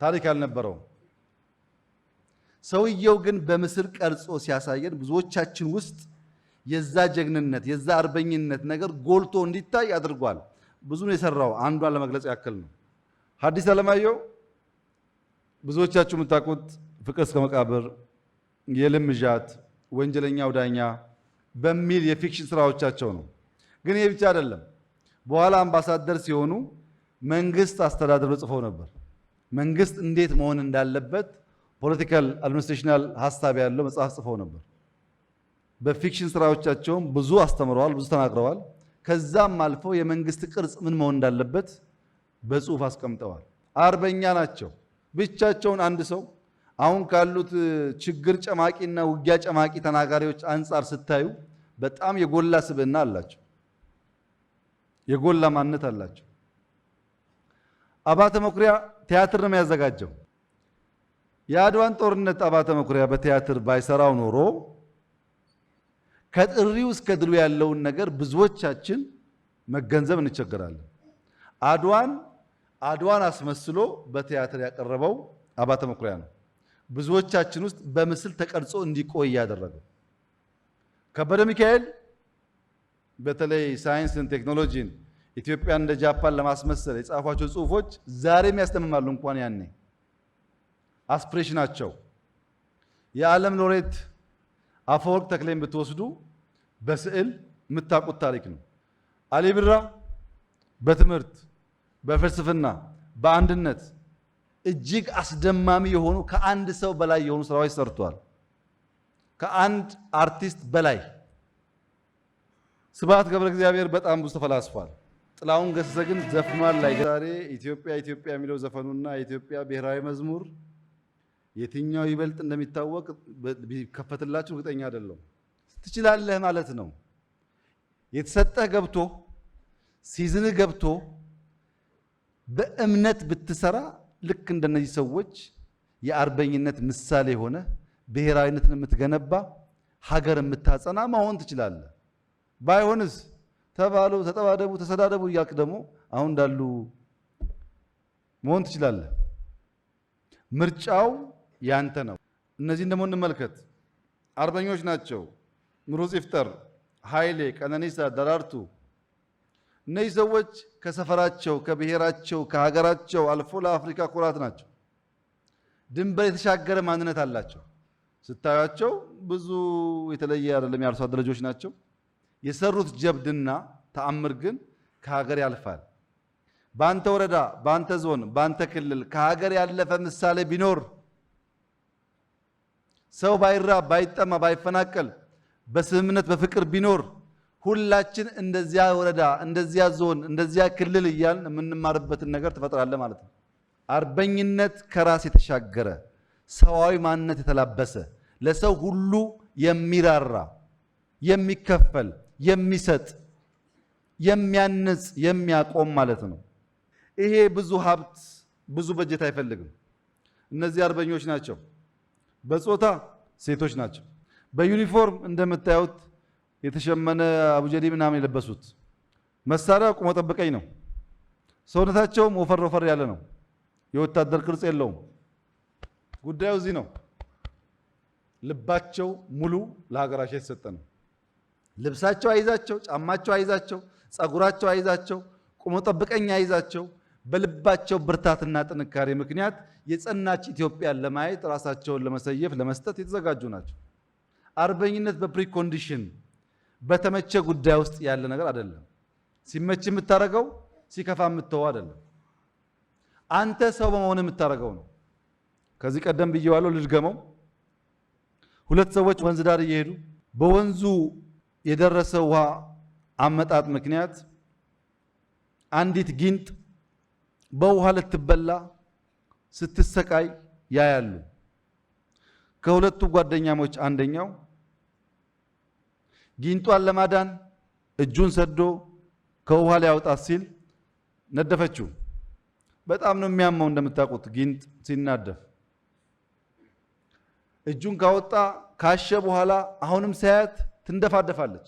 ታሪክ አልነበረውም። ሰውየው ግን በምስል ቀርጾ ሲያሳየን ብዙዎቻችን ውስጥ የዛ ጀግንነት የዛ አርበኝነት ነገር ጎልቶ እንዲታይ አድርጓል። ብዙ ነው የሰራው። አንዷን ለመግለጽ ያክል ነው። ሐዲስ ዓለማየሁ ብዙዎቻችሁ የምታውቁት ፍቅር እስከ መቃብር፣ የልምዣት፣ ወንጀለኛው ዳኛ በሚል የፊክሽን ስራዎቻቸው ነው። ግን ይሄ ብቻ አይደለም። በኋላ አምባሳደር ሲሆኑ መንግስት አስተዳደሩ ጽፈው ነበር። መንግስት እንዴት መሆን እንዳለበት ፖለቲካል አድሚኒስትሬሽናል ሀሳብ ያለው መጽሐፍ ጽፈው ነበር። በፊክሽን ስራዎቻቸውም ብዙ አስተምረዋል፣ ብዙ ተናግረዋል። ከዛም አልፎ የመንግስት ቅርጽ ምን መሆን እንዳለበት በጽሁፍ አስቀምጠዋል። አርበኛ ናቸው። ብቻቸውን አንድ ሰው አሁን ካሉት ችግር ጨማቂና ውጊያ ጨማቂ ተናጋሪዎች አንጻር ስታዩ በጣም የጎላ ስብዕና አላቸው፣ የጎላ ማንነት አላቸው። አባተ መኩሪያ ቲያትር ነው የሚያዘጋጀው። የአድዋን ጦርነት አባተ መኩሪያ በቲያትር ባይሰራው ኖሮ ከጥሪው እስከ ድሉ ያለውን ነገር ብዙዎቻችን መገንዘብ እንቸገራለን። አድዋን አስመስሎ በቲያትር ያቀረበው አባተ መኩሪያ ነው። ብዙዎቻችን ውስጥ በምስል ተቀርጾ እንዲቆይ ያደረገው ከበደ ሚካኤል በተለይ ሳይንስን ቴክኖሎጂን ኢትዮጵያን እንደ ጃፓን ለማስመሰል የጻፏቸው ጽሁፎች ዛሬም ያስተምማሉ። እንኳን ያኔ አስፒሬሽናቸው የዓለም ሎሬት አፈወርቅ ተክሌን ብትወስዱ በስዕል የምታውቁት ታሪክ ነው። አሊ ቢራ በትምህርት በፍልስፍና በአንድነት እጅግ አስደማሚ የሆኑ ከአንድ ሰው በላይ የሆኑ ስራዎች ሰርቷል። ከአንድ አርቲስት በላይ ስብሐት ገብረ እግዚአብሔር በጣም ብዙ ተፈላስፏል። ጥላሁን ገሰሰ ግን ዘፍኗል ላይ ዛሬ ኢትዮጵያ ኢትዮጵያ የሚለው ዘፈኑና የኢትዮጵያ ብሔራዊ መዝሙር የትኛው ይበልጥ እንደሚታወቅ ቢከፈትላችሁ እርግጠኛ አይደለም። ትችላለህ ማለት ነው። የተሰጠህ ገብቶ ሲዝንህ ገብቶ በእምነት ብትሰራ ልክ እንደነዚህ ሰዎች የአርበኝነት ምሳሌ ሆነ ብሔራዊነትን የምትገነባ ሀገር የምታጸና መሆን ትችላለህ። ባይሆንስ ተባሉ፣ ተጠባደቡ፣ ተሰዳደቡ እያልክ ደግሞ አሁን እንዳሉ መሆን ትችላለህ። ምርጫው ያንተ ነው። እነዚህን ደግሞ እንመልከት። አርበኞች ናቸው። ምሩጽ ይፍጠር፣ ኃይሌ፣ ቀነኒሳ፣ ደራርቱ። እነዚህ ሰዎች ከሰፈራቸው፣ ከብሔራቸው፣ ከሀገራቸው አልፎ ለአፍሪካ ኩራት ናቸው። ድንበር የተሻገረ ማንነት አላቸው። ስታዩቸው ብዙ የተለየ አይደለም፣ የአርሶ አደር ልጆች ናቸው። የሰሩት ጀብድና ተአምር ግን ከሀገር ያልፋል። በአንተ ወረዳ፣ በአንተ ዞን፣ በአንተ ክልል ከሀገር ያለፈ ምሳሌ ቢኖር ሰው ባይራብ፣ ባይጠማ፣ ባይፈናቀል በስምምነት በፍቅር ቢኖር ሁላችን እንደዚያ ወረዳ፣ እንደዚያ ዞን፣ እንደዚያ ክልል እያልን የምንማርበትን ነገር ትፈጥራለህ ማለት ነው። አርበኝነት ከራስ የተሻገረ ሰዋዊ ማንነት የተላበሰ ለሰው ሁሉ የሚራራ የሚከፈል የሚሰጥ የሚያንጽ የሚያቆም ማለት ነው። ይሄ ብዙ ሀብት ብዙ በጀት አይፈልግም። እነዚህ አርበኞች ናቸው። በጾታ ሴቶች ናቸው። በዩኒፎርም እንደምታዩት የተሸመነ አቡጀዲ ምናምን የለበሱት። መሳሪያ ቁሞ ጠብቀኝ ነው። ሰውነታቸውም ወፈር ወፈር ያለ ነው። የወታደር ቅርጽ የለውም። ጉዳዩ እዚህ ነው። ልባቸው ሙሉ ለሀገራቸው የተሰጠ ነው። ልብሳቸው አይዛቸው፣ ጫማቸው አይዛቸው፣ ጸጉራቸው አይዛቸው፣ ቁሞ ጠብቀኝ አይዛቸው። በልባቸው ብርታትና ጥንካሬ ምክንያት የጸናች ኢትዮጵያን ለማየት ራሳቸውን ለመሰየፍ ለመስጠት የተዘጋጁ ናቸው። አርበኝነት በፕሪኮንዲሽን በተመቸ ጉዳይ ውስጥ ያለ ነገር አይደለም። ሲመች የምታረገው ሲከፋ የምትተው አይደለም። አንተ ሰው በመሆን የምታረገው ነው። ከዚህ ቀደም ብየዋለሁ፣ ልድገመው። ሁለት ሰዎች ወንዝ ዳር እየሄዱ በወንዙ የደረሰ ውሃ አመጣጥ ምክንያት አንዲት ጊንጥ በውሃ ልትበላ ስትሰቃይ ያያሉ። ከሁለቱ ጓደኛሞች አንደኛው ጊንጧን ለማዳን እጁን ሰዶ ከውሃ ሊያወጣት ሲል ነደፈችው። በጣም ነው የሚያመው። እንደምታውቁት ጊንጥ ሲናደፍ እጁን ካወጣ ካሸ በኋላ አሁንም ሳያት ትንደፋደፋለች።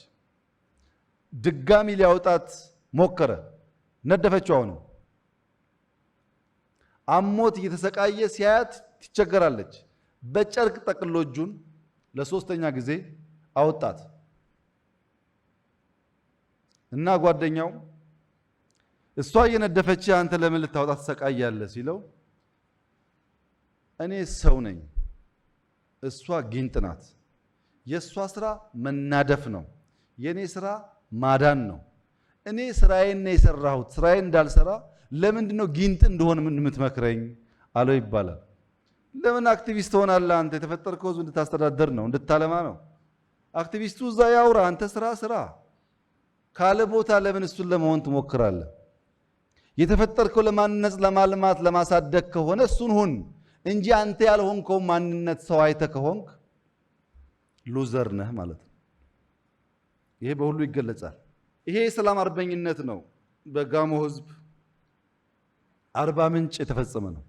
ድጋሚ ሊያወጣት ሞከረ፣ ነደፈችው። አሁንም አሞት እየተሰቃየ ሲያት ትቸገራለች። በጨርቅ ጠቅሎ እጁን ለሶስተኛ ጊዜ አወጣት እና ጓደኛው እሷ እየነደፈች አንተ ለምን ልታወጣ ትሰቃያለህ ሲለው እኔ ሰው ነኝ፣ እሷ ጊንጥ ናት። የእሷ ስራ መናደፍ ነው፣ የእኔ ስራ ማዳን ነው። እኔ ስራዬን ነው የሰራሁት። ስራዬን እንዳልሰራ ለምንድን ነው ጊንጥ እንደሆነ የምትመክረኝ አለው ይባላል። ለምን አክቲቪስት ትሆናለህ? አንተ የተፈጠርከው ህዝብ እንድታስተዳደር ነው፣ እንድታለማ ነው። አክቲቪስቱ እዛ ያውራ፣ አንተ ስራ ካለ ቦታ ለምን እሱን ለመሆን ትሞክራለህ? የተፈጠርከው ለማንነጽ፣ ለማልማት፣ ለማሳደግ ከሆነ እሱን ሁን እንጂ አንተ ያልሆንከው ማንነት ሰው አይተህ ከሆንክ ሉዘር ነህ ማለት ነው። ይሄ በሁሉ ይገለጻል። ይሄ የሰላም አርበኝነት ነው። በጋሞ ህዝብ አርባ ምንጭ የተፈጸመ ነው።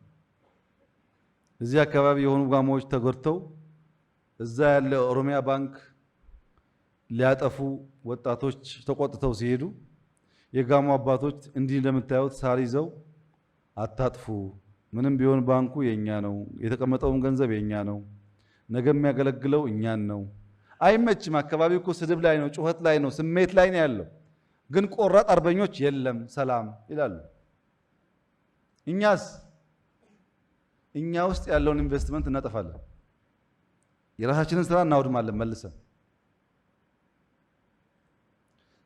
እዚህ አካባቢ የሆኑ ጋሞዎች ተጎድተው እዛ ያለ ኦሮሚያ ባንክ ሊያጠፉ ወጣቶች ተቆጥተው ሲሄዱ የጋሞ አባቶች እንዲህ እንደምታዩት ሳር ይዘው አታጥፉ፣ ምንም ቢሆን ባንኩ የኛ ነው፣ የተቀመጠውም ገንዘብ የኛ ነው፣ ነገ የሚያገለግለው እኛን ነው። አይመችም። አካባቢው እኮ ስድብ ላይ ነው፣ ጩኸት ላይ ነው፣ ስሜት ላይ ነው ያለው። ግን ቆራጥ አርበኞች የለም ሰላም ይላሉ። እኛስ እኛ ውስጥ ያለውን ኢንቨስትመንት እናጠፋለን፣ የራሳችንን ስራ እናውድማለን መልሰን።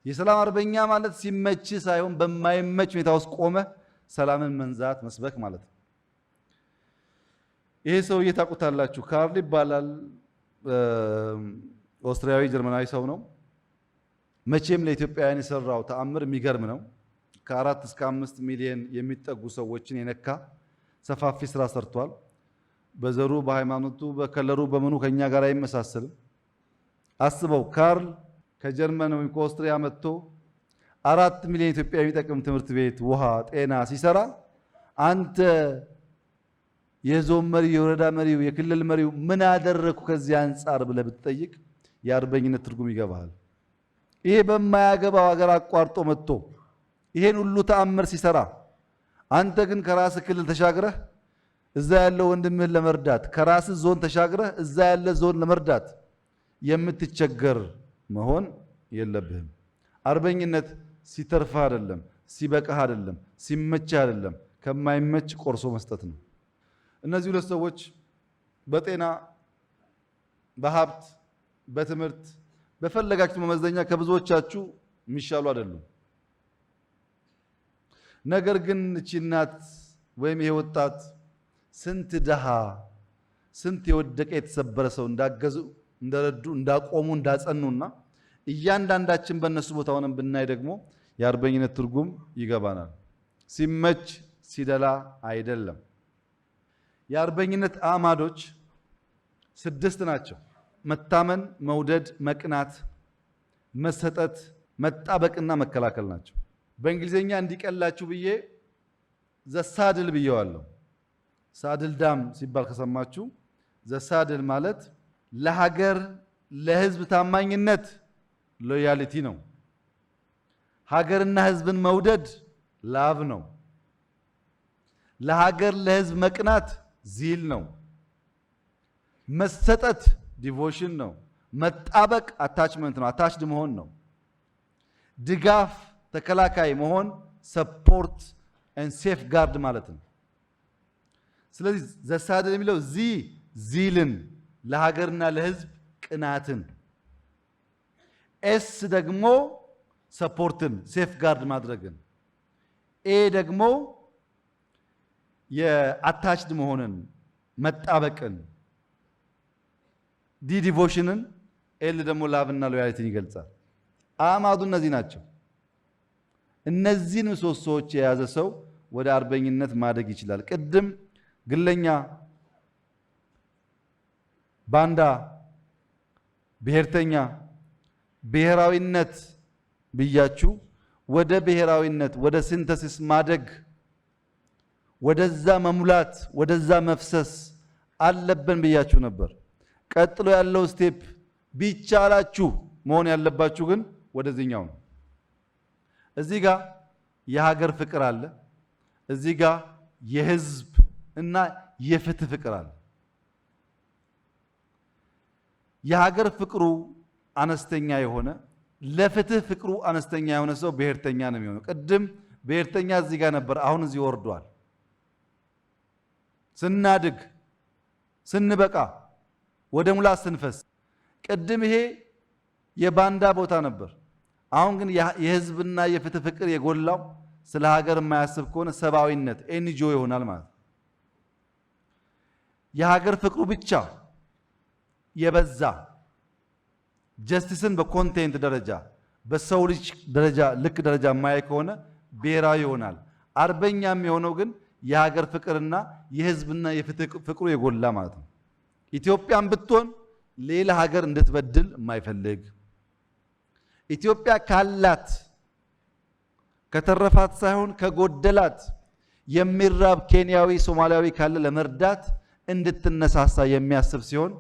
የሰላም አርበኛ ማለት ሲመች ሳይሆን በማይመች ሁኔታ ውስጥ ቆመ ሰላምን መንዛት መስበክ ማለት ነው። ይሄ ሰውዬ ታውቁታላችሁ፣ ካርል ይባላል። ኦስትሪያዊ ጀርመናዊ ሰው ነው። መቼም ለኢትዮጵያውያን የሰራው ተአምር የሚገርም ነው። ከ4 እስከ 5 ሚሊዮን የሚጠጉ ሰዎችን የነካ ሰፋፊ ስራ ሰርቷል። በዘሩ በሃይማኖቱ በከለሩ በመኑ ከኛ ጋር አይመሳሰልም። አስበው ካርል ከጀርመን ወይም ከኦስትሪያ መጥቶ 4 ሚሊዮን ኢትዮጵያ የሚጠቅም ትምህርት ቤት፣ ውሃ፣ ጤና ሲሰራ አንተ የዞን መሪው፣ የወረዳ መሪው፣ የክልል መሪው ምን አደረኩ ከዚህ አንፃር ብለህ ብትጠይቅ የአርበኝነት ትርጉም ይገባሃል። ይሄ በማያገባው ሀገር አቋርጦ መጥቶ ይሄን ሁሉ ተአምር ሲሰራ አንተ ግን ከራስ ክልል ተሻግረህ እዛ ያለው ወንድምህን ለመርዳት ከራስ ዞን ተሻግረህ እዛ ያለ ዞን ለመርዳት የምትቸገር መሆን የለብህም። አርበኝነት ሲተርፍህ አይደለም፣ ሲበቃህ አይደለም፣ ሲመችህ አይደለም፣ ከማይመች ቆርሶ መስጠት ነው። እነዚህ ሁለት ሰዎች በጤና በሀብት በትምህርት በፈለጋችሁ መመዘኛ ከብዙዎቻችሁ የሚሻሉ አይደሉም። ነገር ግን እቺ እናት ወይም ይሄ ወጣት ስንት ደሃ ስንት የወደቀ የተሰበረ ሰው እንዳገዙ እንደረዱ እንዳቆሙ እንዳጸኑና እያንዳንዳችን በእነሱ ቦታ ሆነን ብናይ ደግሞ የአርበኝነት ትርጉም ይገባናል። ሲመች ሲደላ አይደለም። የአርበኝነት አዕማዶች 6 ናቸው። መታመን፣ መውደድ፣ መቅናት፣ መሰጠት፣ መጣበቅና መከላከል ናቸው። በእንግሊዝኛ እንዲቀላችሁ ብዬ ዘሳድል ብየዋለሁ። ሳድል ዳም ሲባል ከሰማችሁ ዘሳድል ማለት ለሀገር ለሕዝብ ታማኝነት ሎያሊቲ ነው። ሀገርና ሕዝብን መውደድ ላቭ ነው። ለሀገር ለሕዝብ መቅናት ዚል ነው። መሰጠት ዲቮሽን ነው። መጣበቅ አታችመንት ነው፣ አታችድ መሆን ነው። ድጋፍ ተከላካይ መሆን ሰፖርት ኤንድ ሴፍ ጋርድ ማለት ነው። ስለዚህ ዘሳድል የሚለው ዚልን ለሀገርና ለሕዝብ ቅናትን፣ ኤስ ደግሞ ሰፖርትን ሴፍ ጋርድ ማድረግን፣ ኤ ደግሞ የአታችድ መሆንን መጣበቅን፣ ዲ ዲቮሽንን፣ ኤል ደግሞ ላቭና ሎያሊቲን ይገልጻል። አዕማዱ እነዚህ ናቸው። እነዚህን ምሰሶዎች የያዘ ሰው ወደ አርበኝነት ማደግ ይችላል። ቅድም ግለኛ፣ ባንዳ፣ ብሔርተኛ፣ ብሔራዊነት ብያችሁ ወደ ብሔራዊነት ወደ ሲንተሲስ ማደግ ወደዛ መሙላት ወደዛ መፍሰስ አለብን ብያችሁ ነበር። ቀጥሎ ያለው ስቴፕ ቢቻላችሁ መሆን ያለባችሁ ግን ወደዚህኛው ነው። እዚህ ጋር የሀገር ፍቅር አለ። እዚህ ጋር የህዝብ እና የፍትህ ፍቅር አለ። የሀገር ፍቅሩ አነስተኛ የሆነ ለፍትህ ፍቅሩ አነስተኛ የሆነ ሰው ብሔርተኛ ነው የሚሆነው። ቅድም ብሔርተኛ እዚህ ጋር ነበር፣ አሁን እዚህ ወርዷል። ስናድግ ስንበቃ ወደ ሙላት ስንፈስ፣ ቅድም ይሄ የባንዳ ቦታ ነበር። አሁን ግን የህዝብና የፍትህ ፍቅር የጎላው ስለ ሀገር የማያስብ ከሆነ ሰብአዊነት ኤንጂኦ ይሆናል ማለት ነው። የሀገር ፍቅሩ ብቻ የበዛ ጀስቲስን በኮንቴንት ደረጃ በሰው ልጅ ደረጃ ልክ ደረጃ የማያይ ከሆነ ብሔራዊ ይሆናል። አርበኛም የሆነው ግን የሀገር ፍቅርና የህዝብና የፍትህ ፍቅሩ የጎላ ማለት ነው። ኢትዮጵያም ብትሆን ሌላ ሀገር እንድትበድል የማይፈልግ፣ ኢትዮጵያ ካላት ከተረፋት ሳይሆን ከጎደላት የሚራብ ኬንያዊ ሶማሊያዊ ካለ ለመርዳት እንድትነሳሳ የሚያስብ ሲሆን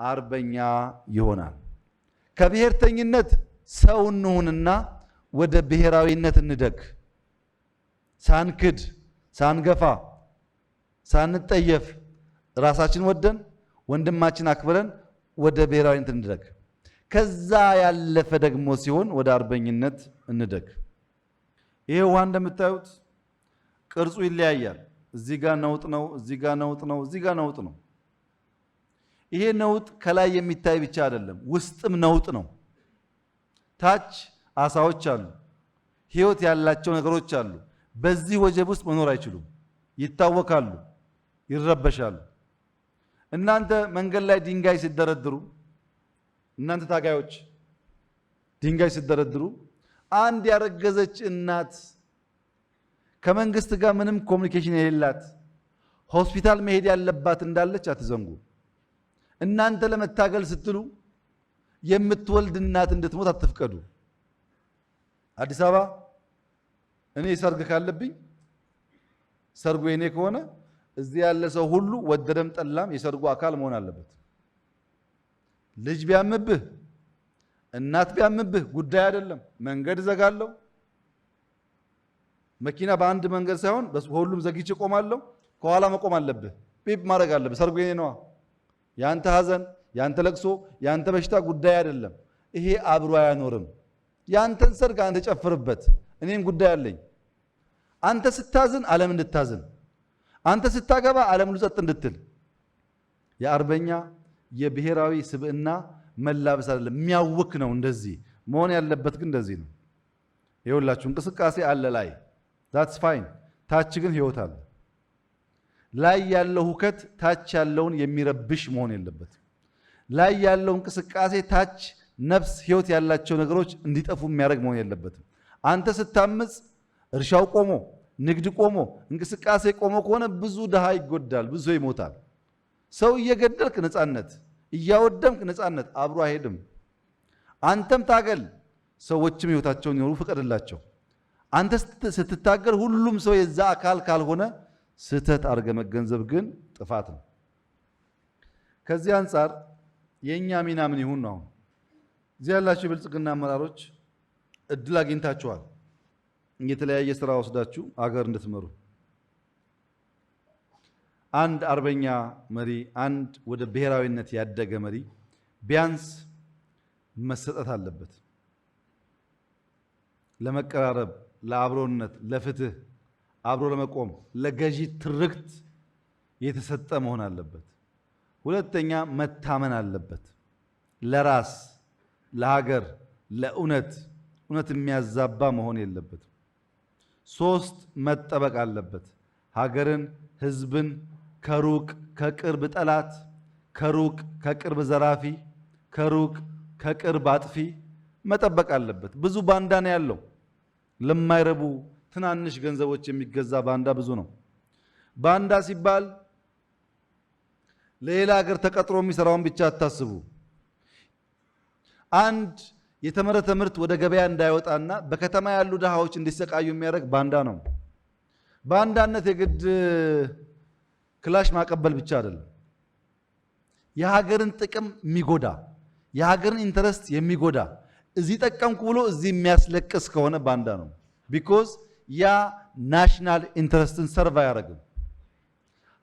አርበኛ ይሆናል። ከብሔርተኝነት ሰው እንሁንና ወደ ብሔራዊነት እንደግ። ሳንክድ፣ ሳንገፋ፣ ሳንጠየፍ ራሳችን ወደን ወንድማችን አክብረን ወደ ብሔራዊነት እንደግ። ከዛ ያለፈ ደግሞ ሲሆን ወደ አርበኝነት እንደግ። ይሄ ውሃ እንደምታዩት ቅርጹ ይለያያል። እዚህ ጋር ነውጥ ነው፣ እዚህ ጋር ነውጥ ነው፣ እዚህ ጋር ነውጥ ነው። ይሄ ነውጥ ከላይ የሚታይ ብቻ አይደለም፣ ውስጥም ነውጥ ነው። ታች አሳዎች አሉ፣ ህይወት ያላቸው ነገሮች አሉ። በዚህ ወጀብ ውስጥ መኖር አይችሉም፣ ይታወካሉ፣ ይረበሻሉ። እናንተ መንገድ ላይ ድንጋይ ሲደረድሩ፣ እናንተ ታጋዮች ድንጋይ ሲደረድሩ፣ አንድ ያረገዘች እናት ከመንግስት ጋር ምንም ኮሙኒኬሽን የሌላት ሆስፒታል መሄድ ያለባት እንዳለች አትዘንጉ። እናንተ ለመታገል ስትሉ የምትወልድ እናት እንድትሞት አትፍቀዱ። አዲስ አበባ እኔ ሰርግ ካለብኝ ሰርጉ የኔ ከሆነ እዚህ ያለ ሰው ሁሉ ወደደም ጠላም የሰርጉ አካል መሆን አለበት። ልጅ ቢያምብህ እናት ቢያምብህ ጉዳይ አይደለም። መንገድ ዘጋለሁ። መኪና በአንድ መንገድ ሳይሆን በሁሉም ዘግቼ ቆማለሁ። ከኋላ መቆም አለብህ። ፒፕ ማድረግ አለብህ። ሰርጉ የኔ ነዋ። ያንተ ሐዘን፣ ያንተ ለቅሶ፣ ያንተ በሽታ ጉዳይ አይደለም። ይሄ አብሮ አያኖርም። ያንተን ሰርግ አንተ ጨፍርበት። እኔም ጉዳይ አለኝ። አንተ ስታዝን ዓለም እንድታዝን፣ አንተ ስታገባ ዓለም ሁሉ ጸጥ እንድትል። የአርበኛ የብሔራዊ ስብዕና መላበስ አይደለም፣ የሚያውክ ነው። እንደዚህ መሆን ያለበት ግን እንደዚህ ነው። ይኸውላችሁ እንቅስቃሴ አለ ላይ that's fine። ታች ግን ህይወት አለ። ላይ ያለው ሁከት ታች ያለውን የሚረብሽ መሆን የለበት። ላይ ያለው እንቅስቃሴ ታች ነፍስ ህይወት ያላቸው ነገሮች እንዲጠፉ የሚያደርግ መሆን የለበትም። አንተ ስታምጽ እርሻው ቆሞ ንግድ ቆሞ እንቅስቃሴ ቆሞ ከሆነ ብዙ ድሃ ይጎዳል፣ ብዙ ይሞታል። ሰው እየገደልክ ነፃነት፣ እያወደምክ ነፃነት አብሮ አይሄድም። አንተም ታገል፣ ሰዎችም ህይወታቸውን ይኖሩ ፍቀድላቸው። አንተ ስትታገል ሁሉም ሰው የዛ አካል ካልሆነ ስህተት አድርገ መገንዘብ ግን ጥፋት ነው። ከዚህ አንጻር የኛ ሚና ምን ይሁን ነው? እዚህ ያላችሁ የብልጽግና አመራሮች እድል አግኝታችኋል። የተለያየ ስራ ወስዳችሁ አገር እንድትመሩ አንድ አርበኛ መሪ፣ አንድ ወደ ብሔራዊነት ያደገ መሪ ቢያንስ መሰጠት አለበት። ለመቀራረብ፣ ለአብሮነት፣ ለፍትህ፣ አብሮ ለመቆም፣ ለገዢ ትርክት የተሰጠ መሆን አለበት። ሁለተኛ መታመን አለበት። ለራስ፣ ለሀገር፣ ለእውነት እውነት የሚያዛባ መሆን የለበትም። ሶስት መጠበቅ አለበት። ሀገርን፣ ህዝብን ከሩቅ ከቅርብ ጠላት፣ ከሩቅ ከቅርብ ዘራፊ፣ ከሩቅ ከቅርብ አጥፊ መጠበቅ አለበት። ብዙ ባንዳ ነው ያለው። ለማይረቡ ትናንሽ ገንዘቦች የሚገዛ ባንዳ ብዙ ነው። ባንዳ ሲባል ለሌላ ሀገር ተቀጥሮ የሚሰራውን ብቻ አታስቡ። አንድ የተመረተ ምርት ወደ ገበያ እንዳይወጣና በከተማ ያሉ ድሃዎች እንዲሰቃዩ የሚያደርግ ባንዳ ነው። ባንዳነት የግድ ክላሽ ማቀበል ብቻ አይደለም። የሀገርን ጥቅም የሚጎዳ የሀገርን ኢንተረስት የሚጎዳ እዚህ ጠቀምኩ ብሎ እዚህ የሚያስለቅስ ከሆነ ባንዳ ነው። ቢኮዝ ያ ናሽናል ኢንተረስትን ሰርቭ አያደርግም።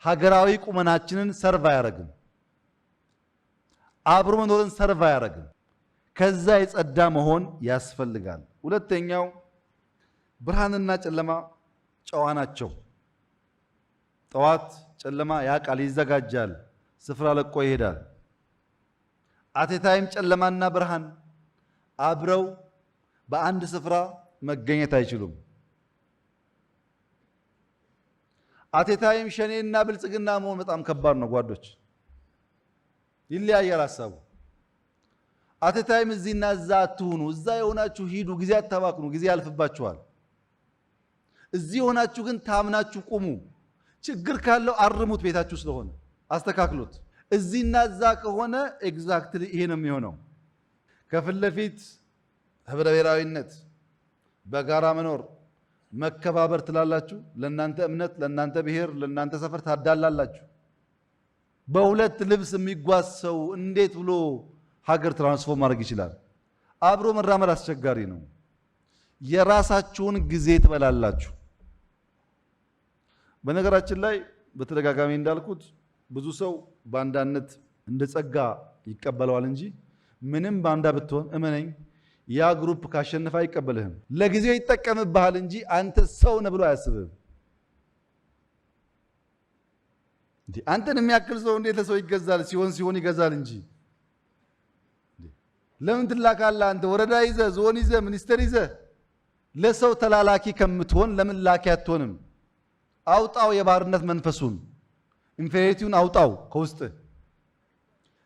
ሀገራዊ ቁመናችንን ሰርቭ አያደርግም። አብሮ መኖርን ሰርቭ አያደርግም። ከዛ የጸዳ መሆን ያስፈልጋል። ሁለተኛው ብርሃንና ጨለማ ጨዋ ናቸው። ጠዋት ጨለማ ያቃል፣ ይዘጋጃል፣ ስፍራ ለቆ ይሄዳል። አቴታይም ጨለማና ብርሃን አብረው በአንድ ስፍራ መገኘት አይችሉም። አቴታይም ሸኔና ብልጽግና መሆን በጣም ከባድ ነው ጓዶች፣ ይለያያል ሀሳቡ። አቴታይም እዚህና እዛ አትሁኑ። እዛ የሆናችሁ ሂዱ፣ ጊዜ አታባክኑ፣ ጊዜ ያልፍባችኋል። እዚህ የሆናችሁ ግን ታምናችሁ ቁሙ። ችግር ካለው አርሙት፣ ቤታችሁ ስለሆነ አስተካክሉት። እዚህና እዛ ከሆነ ኤግዛክትሊ ይሄ ነው የሚሆነው። ከፊት ለፊት ህብረ ብሔራዊነት፣ በጋራ መኖር፣ መከባበር ትላላችሁ። ለእናንተ እምነት፣ ለእናንተ ብሔር፣ ለእናንተ ሰፈር ታዳላላችሁ። በሁለት ልብስ የሚጓዝ ሰው እንዴት ብሎ ሀገር ትራንስፎርም ማድረግ ይችላል? አብሮ መራመድ አስቸጋሪ ነው። የራሳችሁን ጊዜ ትበላላችሁ። በነገራችን ላይ በተደጋጋሚ እንዳልኩት ብዙ ሰው ባንዳነት እንደ ጸጋ ይቀበለዋል እንጂ ምንም ባንዳ ብትሆን እመነኝ ያ ግሩፕ ካሸነፈ አይቀበልህም። ለጊዜው ይጠቀምብሃል እንጂ አንተ ሰው ነህ ብሎ አያስብህም። አንተን የሚያክል ሰው እንዴት ለሰው ይገዛል? ሲሆን ይገዛል እንጂ ለምን ትላካለህ? አንተ ወረዳ ይዘህ ዞን ይዘህ ሚኒስቴር ይዘህ ለሰው ተላላኪ ከምትሆን ለምን ላኪ አትሆንም? አውጣው የባርነት መንፈሱን፣ ኢንፌሪቲውን አውጣው ከውስጥ።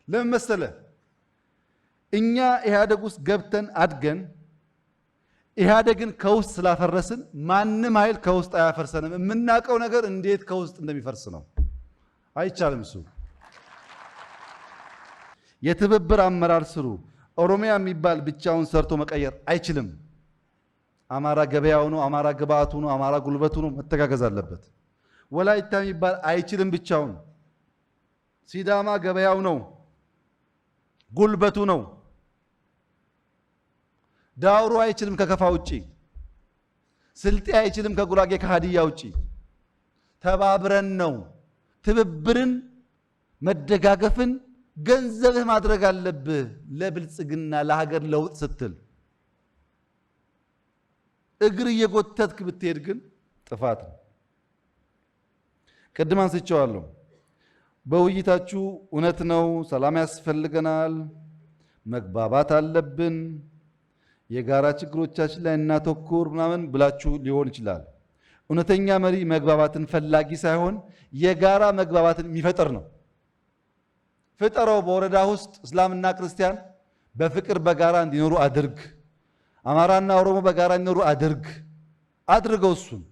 ለምን መሰለ? እኛ ኢህአደግ ውስጥ ገብተን አድገን ኢህአደግን ከውስጥ ስላፈረስን ማንም ኃይል ከውስጥ አያፈርሰንም። የምናውቀው ነገር እንዴት ከውስጥ እንደሚፈርስ ነው። አይቻልም። እሱ የትብብር አመራር ስሩ። ኦሮሚያ የሚባል ብቻውን ሰርቶ መቀየር አይችልም። አማራ ገበያው ነው፣ አማራ ግብአቱ ነው፣ አማራ ጉልበቱ ነው። መተጋገዝ አለበት። ወላይታ የሚባል አይችልም ብቻውን። ሲዳማ ገበያው ነው፣ ጉልበቱ ነው። ዳውሮ አይችልም ከከፋ ውጪ። ስልጤ አይችልም ከጉራጌ ከሃዲያ ውጪ። ተባብረን ነው። ትብብርን መደጋገፍን ገንዘብህ ማድረግ አለብህ። ለብልጽግና ለሀገር ለውጥ ስትል እግር እየጎተትክ ብትሄድ ግን ጥፋት ነው። ቅድም አንስቼዋለሁ። በውይይታችሁ እውነት ነው፣ ሰላም ያስፈልገናል፣ መግባባት አለብን፣ የጋራ ችግሮቻችን ላይ እናተኩር ምናምን ብላችሁ ሊሆን ይችላል። እውነተኛ መሪ መግባባትን ፈላጊ ሳይሆን የጋራ መግባባትን የሚፈጥር ነው። ፍጠረው። በወረዳ ውስጥ እስላምና ክርስቲያን በፍቅር በጋራ እንዲኖሩ አድርግ። አማራና ኦሮሞ በጋራ እንዲኖሩ አድርግ። አድርገው። እሱን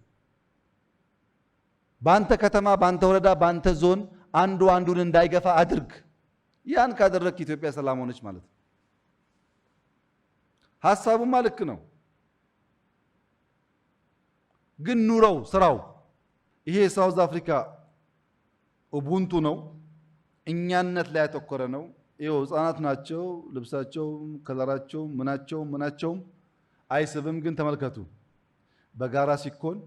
በአንተ ከተማ፣ በአንተ ወረዳ፣ በአንተ ዞን አንዱ አንዱን እንዳይገፋ አድርግ። ያን ካደረግክ ኢትዮጵያ ሰላም ሆነች ማለት ነው። ሐሳቡማ ልክ ነው፣ ግን ኑረው ስራው። ይሄ የሳውዝ አፍሪካ ኡቡንቱ ነው፣ እኛነት ላይ ያተኮረ ነው። ይኸው ህፃናት ናቸው፣ ልብሳቸው፣ ከለራቸው፣ ምናቸውም አይስብም። ግን ተመልከቱ፣ በጋራ ሲኮን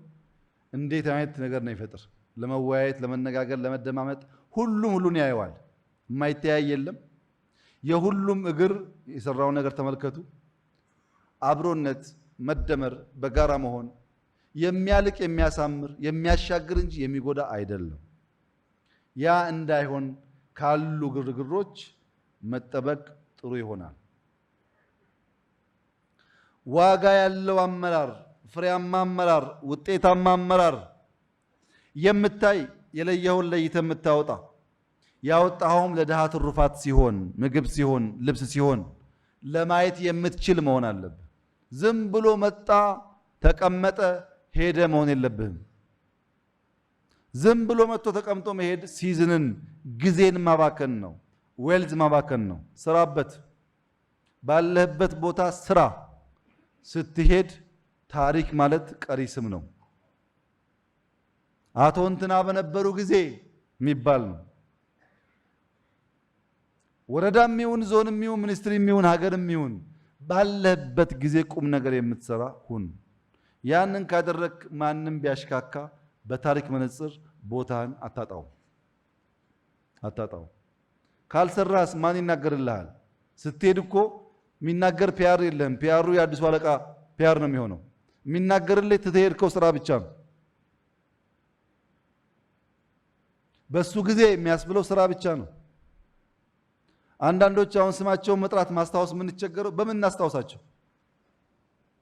እንዴት አይነት ነገር ነው ይፈጥር። ለመወያየት፣ ለመነጋገር፣ ለመደማመጥ ሁሉን ያየዋል። የማይተያይ የለም። የሁሉም እግር የሰራውን ነገር ተመልከቱ። አብሮነት፣ መደመር፣ በጋራ መሆን የሚያልቅ የሚያሳምር የሚያሻግር እንጂ የሚጎዳ አይደለም። ያ እንዳይሆን ካሉ ግርግሮች መጠበቅ ጥሩ ይሆናል። ዋጋ ያለው አመራር፣ ፍሬያማ አመራር፣ ውጤታማ አመራር የምታይ የለየውን ለይተ የምታወጣ ያወጣኸውም ለድሃ ትሩፋት ሲሆን፣ ምግብ ሲሆን፣ ልብስ ሲሆን ለማየት የምትችል መሆን አለብህ። ዝም ብሎ መጣ፣ ተቀመጠ፣ ሄደ መሆን የለብህም። ዝም ብሎ መጥቶ ተቀምጦ መሄድ ሲዝንን ጊዜን ማባከን ነው፣ ዌልዝ ማባከን ነው። ስራበት፣ ባለህበት ቦታ ስራ። ስትሄድ ታሪክ ማለት ቀሪ ስም ነው። አቶ እንትና በነበሩ ጊዜ የሚባል ነው። ወረዳም ይሁን ዞንም ይሁን ሚኒስትሪም ይሁን ሀገርም ይሁን ባለህበት ጊዜ ቁም ነገር የምትሰራ ሁን። ያንን ካደረክ ማንም ቢያሽካካ በታሪክ መነጽር ቦታን አታጣው። ካልሰራስ ማን ይናገርልሃል? ስትሄድ እኮ የሚናገር ፒያር የለም። ፒያሩ የአዲሱ አለቃ ፒያር ነው የሚሆነው። የሚናገርልህ ትሄድከው ስራ ብቻ ነው። በሱ ጊዜ የሚያስብለው ስራ ብቻ ነው። አንዳንዶች አሁን ስማቸውን መጥራት ማስታወስ የምንቸገረው በምን እናስታውሳቸው?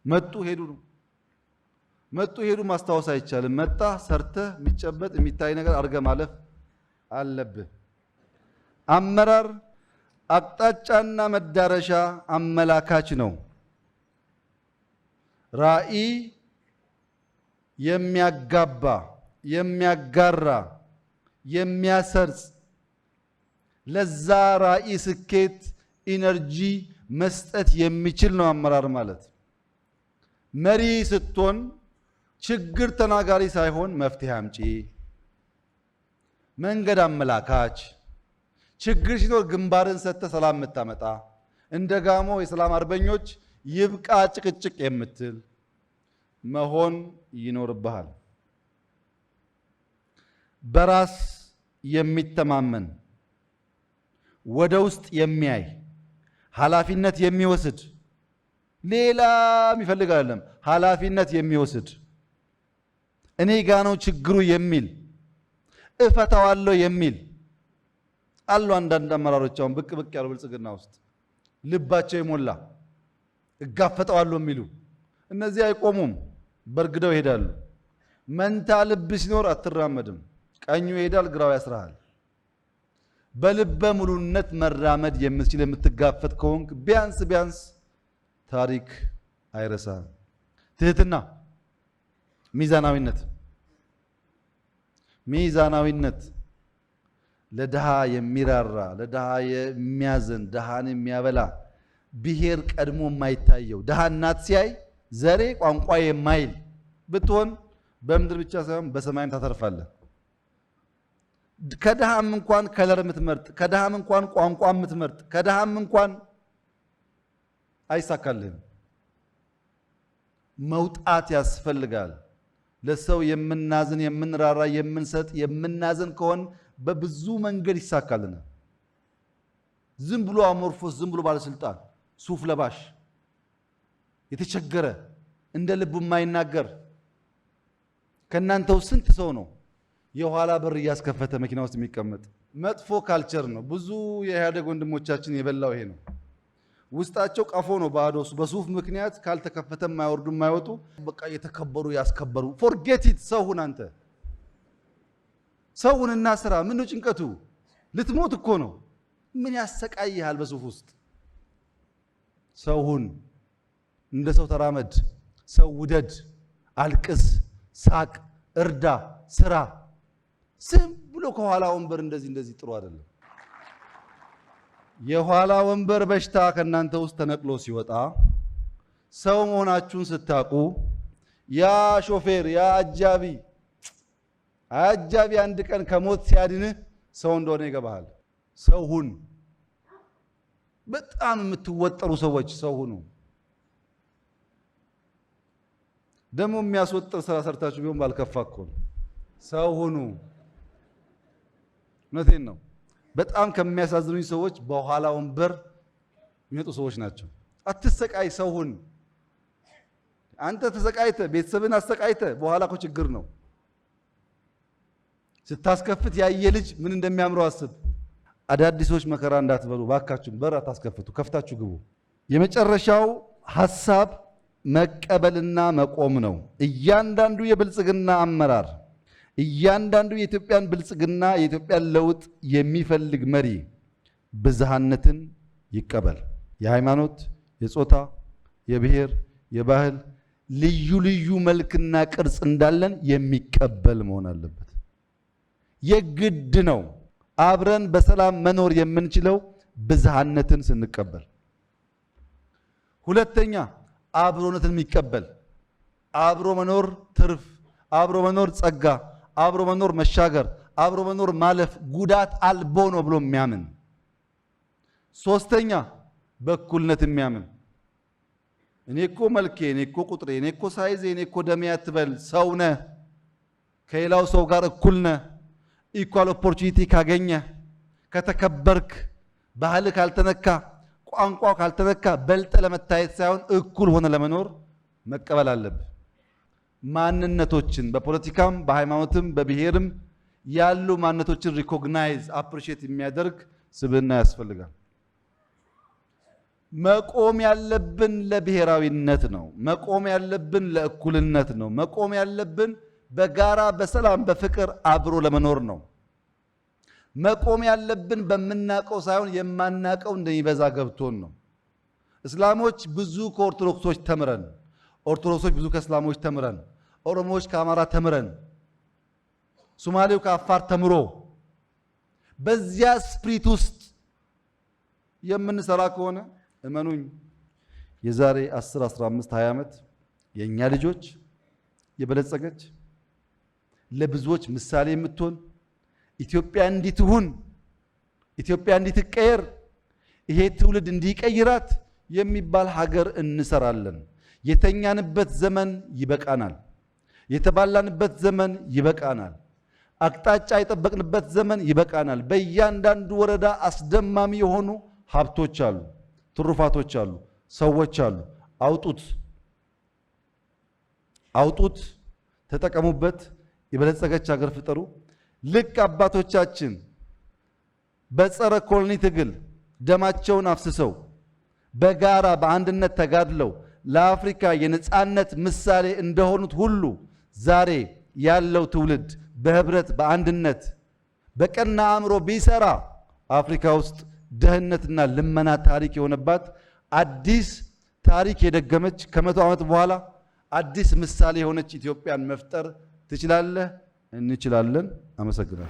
መጡ ሄዱ ነው። መጡ ሄዱ ማስታወስ አይቻልም። መጣ ሰርተህ የሚጨበጥ የሚታይ ነገር አድርገህ ማለፍ አለብህ። አመራር አቅጣጫና መዳረሻ አመላካች ነው። ራዕይ የሚያጋባ፣ የሚያጋራ፣ የሚያሰርጽ ለዛ ራዕይ ስኬት ኢነርጂ መስጠት የሚችል ነው አመራር ማለት። መሪ ስትሆን ችግር ተናጋሪ ሳይሆን መፍትሄ አምጪ፣ መንገድ አመላካች፣ ችግር ሲኖር ግንባርን ሰጥተህ ሰላም የምታመጣ፣ እንደ ጋሞ የሰላም አርበኞች ይብቃ ጭቅጭቅ የምትል መሆን ይኖርብሃል። በራስ የሚተማመን ወደ ውስጥ የሚያይ ኃላፊነት የሚወስድ ሌላ የሚፈልግ አይደለም፣ ኃላፊነት የሚወስድ እኔ ጋ ነው ችግሩ የሚል እፈታዋለሁ የሚል አሉ። አንዳንድ አመራሮች አሁን ብቅ ያሉ ብልጽግና ውስጥ ልባቸው የሞላ እጋፈጠዋለሁ የሚሉ እነዚህ አይቆሙም፣ በርግደው ይሄዳሉ። መንታ ልብ ሲኖር አትራመድም። ቀኙ ይሄዳል፣ ግራው ያስራሃል። በልበ ሙሉነት መራመድ የምትችል የምትጋፈጥ ከሆንክ ቢያንስ ታሪክ አይረሳም። ትህትና፣ ሚዛናዊነት ለድሃ የሚራራ ለድሃ የሚያዝን ድሃን የሚያበላ ብሔር ቀድሞ የማይታየው ድሃ እናት ሲያይ ዘሬ ቋንቋ የማይል ብትሆን በምድር ብቻ ሳይሆን በሰማይም ታተርፋለህ። ከድሃም እንኳን ከለር የምትመርጥ ከድሃም እንኳን ቋንቋ የምትመርጥ ከድሃም እንኳን አይሳካልህም። መውጣት ያስፈልጋል። ለሰው የምናዝን የምንራራ የምንሰጥ የምናዝን ከሆን በብዙ መንገድ ይሳካልናል። ዝም ብሎ አሞርፎስ ዝም ብሎ ባለስልጣን ሱፍ ለባሽ የተቸገረ እንደ ልቡ የማይናገር ከናንተው ስንት ሰው ነው የኋላ በር እያስከፈተ መኪና ውስጥ የሚቀመጥ? መጥፎ ካልቸር ነው። ብዙ የኢህአዴግ ወንድሞቻችን የበላው ይሄ ነው። ውስጣቸው ቀፎ ነው ባዶ። በሱፍ ምክንያት ካልተከፈተ የማይወርዱ የማይወጡ በቃ የተከበሩ ያስከበሩ። ፎርጌት ኢት። ሰውን አንተ ሰውንና ስራ ምን ነው ጭንቀቱ? ልትሞት እኮ ነው። ምን ያሰቃይሃል በሱፍ ውስጥ? ሰውን እንደ ሰው ተራመድ፣ ሰው ውደድ፣ አልቅስ፣ ሳቅ፣ እርዳ፣ ስራ። ዝም ብሎ ከኋላ ወንበር እንደዚህ ጥሩ አይደለም። የኋላ ወንበር በሽታ ከናንተ ውስጥ ተነቅሎ ሲወጣ ሰው መሆናችሁን ስታቁ ያ ሾፌር ያ አጃቢ አንድ ቀን ከሞት ሲያድንህ ሰው እንደሆነ ይገባሃል። ሰው ሁን። በጣም የምትወጠሩ ሰዎች ሰው ሁኑ። ደግሞ የሚያስወጥር ስራ ሰርታችሁ ቢሆን ባልከፋ እኮ ነው። ሰው ሁኑ። እውነቴን ነው። በጣም ከሚያሳዝኑኝ ሰዎች በኋላ ወንበር የሚመጡ ሰዎች ናቸው። አትሰቃይ፣ ሰው ሁን። አንተ ተሰቃይተ ቤተሰብን አሰቃይተ በኋላ እኮ ችግር ነው። ስታስከፍት ያየ ልጅ ምን እንደሚያምረው አስብ። አዳዲሶች መከራ እንዳትበሉ ባካችሁ። በር አታስከፍቱ፣ ከፍታችሁ ግቡ። የመጨረሻው ሐሳብ መቀበልና መቆም ነው። እያንዳንዱ የብልጽግና አመራር እያንዳንዱ የኢትዮጵያን ብልጽግና የኢትዮጵያን ለውጥ የሚፈልግ መሪ ብዝሃነትን ይቀበል። የሃይማኖት፣ የጾታ፣ የብሔር፣ የባህል ልዩ መልክና ቅርጽ እንዳለን የሚቀበል መሆን አለበት። የግድ ነው። አብረን በሰላም መኖር የምንችለው ብዝሃነትን ስንቀበል። ሁለተኛ አብሮነትን የሚቀበል አብሮ መኖር ትርፍ፣ አብሮ መኖር ጸጋ፣ አብሮ መኖር መሻገር፣ አብሮ መኖር ማለፍ ጉዳት አልቦ ነው ብሎ የሚያምን። ሶስተኛ በእኩልነት የሚያምን እኔ እኮ መልኬ፣ እኔ እኮ ቁጥሬ፣ እኔ እኮ ሳይዜ፣ እኔ እኮ ደሜ አትበል። ሰው ነህ፣ ከሌላው ሰው ጋር እኩል ነህ። ኢኳል ኦፖርቹኒቲ ካገኘ፣ ከተከበርክ፣ ባህል ካልተነካ፣ ቋንቋ ካልተነካ በልጠ ለመታየት ሳይሆን እኩል ሆነ ለመኖር መቀበል አለብህ። ማንነቶችን በፖለቲካም በሃይማኖትም በብሔርም ያሉ ማንነቶችን ሪኮግናይዝ አፕሪሺየት የሚያደርግ ስብዕና ያስፈልጋል። መቆም ያለብን ለብሔራዊነት ነው። መቆም ያለብን ለእኩልነት ነው። መቆም ያለብን በጋራ በሰላም በፍቅር አብሮ ለመኖር ነው። መቆም ያለብን በምናቀው ሳይሆን የማናቀው እንደሚበዛ ገብቶን ነው። እስላሞች ብዙ ከኦርቶዶክሶች ተምረን፣ ኦርቶዶክሶች ብዙ ከእስላሞች ተምረን፣ ኦሮሞዎች ከአማራ ተምረን፣ ሶማሌው ከአፋር ተምሮ በዚያ ስፕሪት ውስጥ የምንሰራ ከሆነ እመኑኝ የዛሬ 10፣ 15፣ 20 ዓመት የኛ ልጆች የበለጸገች ለብዙዎች ምሳሌ የምትሆን ኢትዮጵያ እንዲትሁን ኢትዮጵያ እንዲትቀየር ይሄ ትውልድ እንዲቀይራት የሚባል ሀገር እንሰራለን። የተኛንበት ዘመን ይበቃናል። የተባላንበት ዘመን ይበቃናል። አቅጣጫ የጠበቅንበት ዘመን ይበቃናል። በእያንዳንዱ ወረዳ አስደማሚ የሆኑ ሀብቶች አሉ፣ ትሩፋቶች አሉ፣ ሰዎች አሉ። አውጡት፣ ተጠቀሙበት። የበለጸገች ሀገር ፍጠሩ። ልክ አባቶቻችን በጸረ ኮሎኒ ትግል ደማቸውን አፍስሰው በጋራ በአንድነት ተጋድለው ለአፍሪካ የነጻነት ምሳሌ እንደሆኑት ሁሉ ዛሬ ያለው ትውልድ በህብረት በአንድነት በቀና አእምሮ ቢሰራ አፍሪካ ውስጥ ድህነትና ልመና ታሪክ የሆነባት አዲስ ታሪክ የደገመች ከመቶ ዓመት በኋላ አዲስ ምሳሌ የሆነች ኢትዮጵያን መፍጠር ትችላለህ። እንችላለን። አመሰግናለሁ።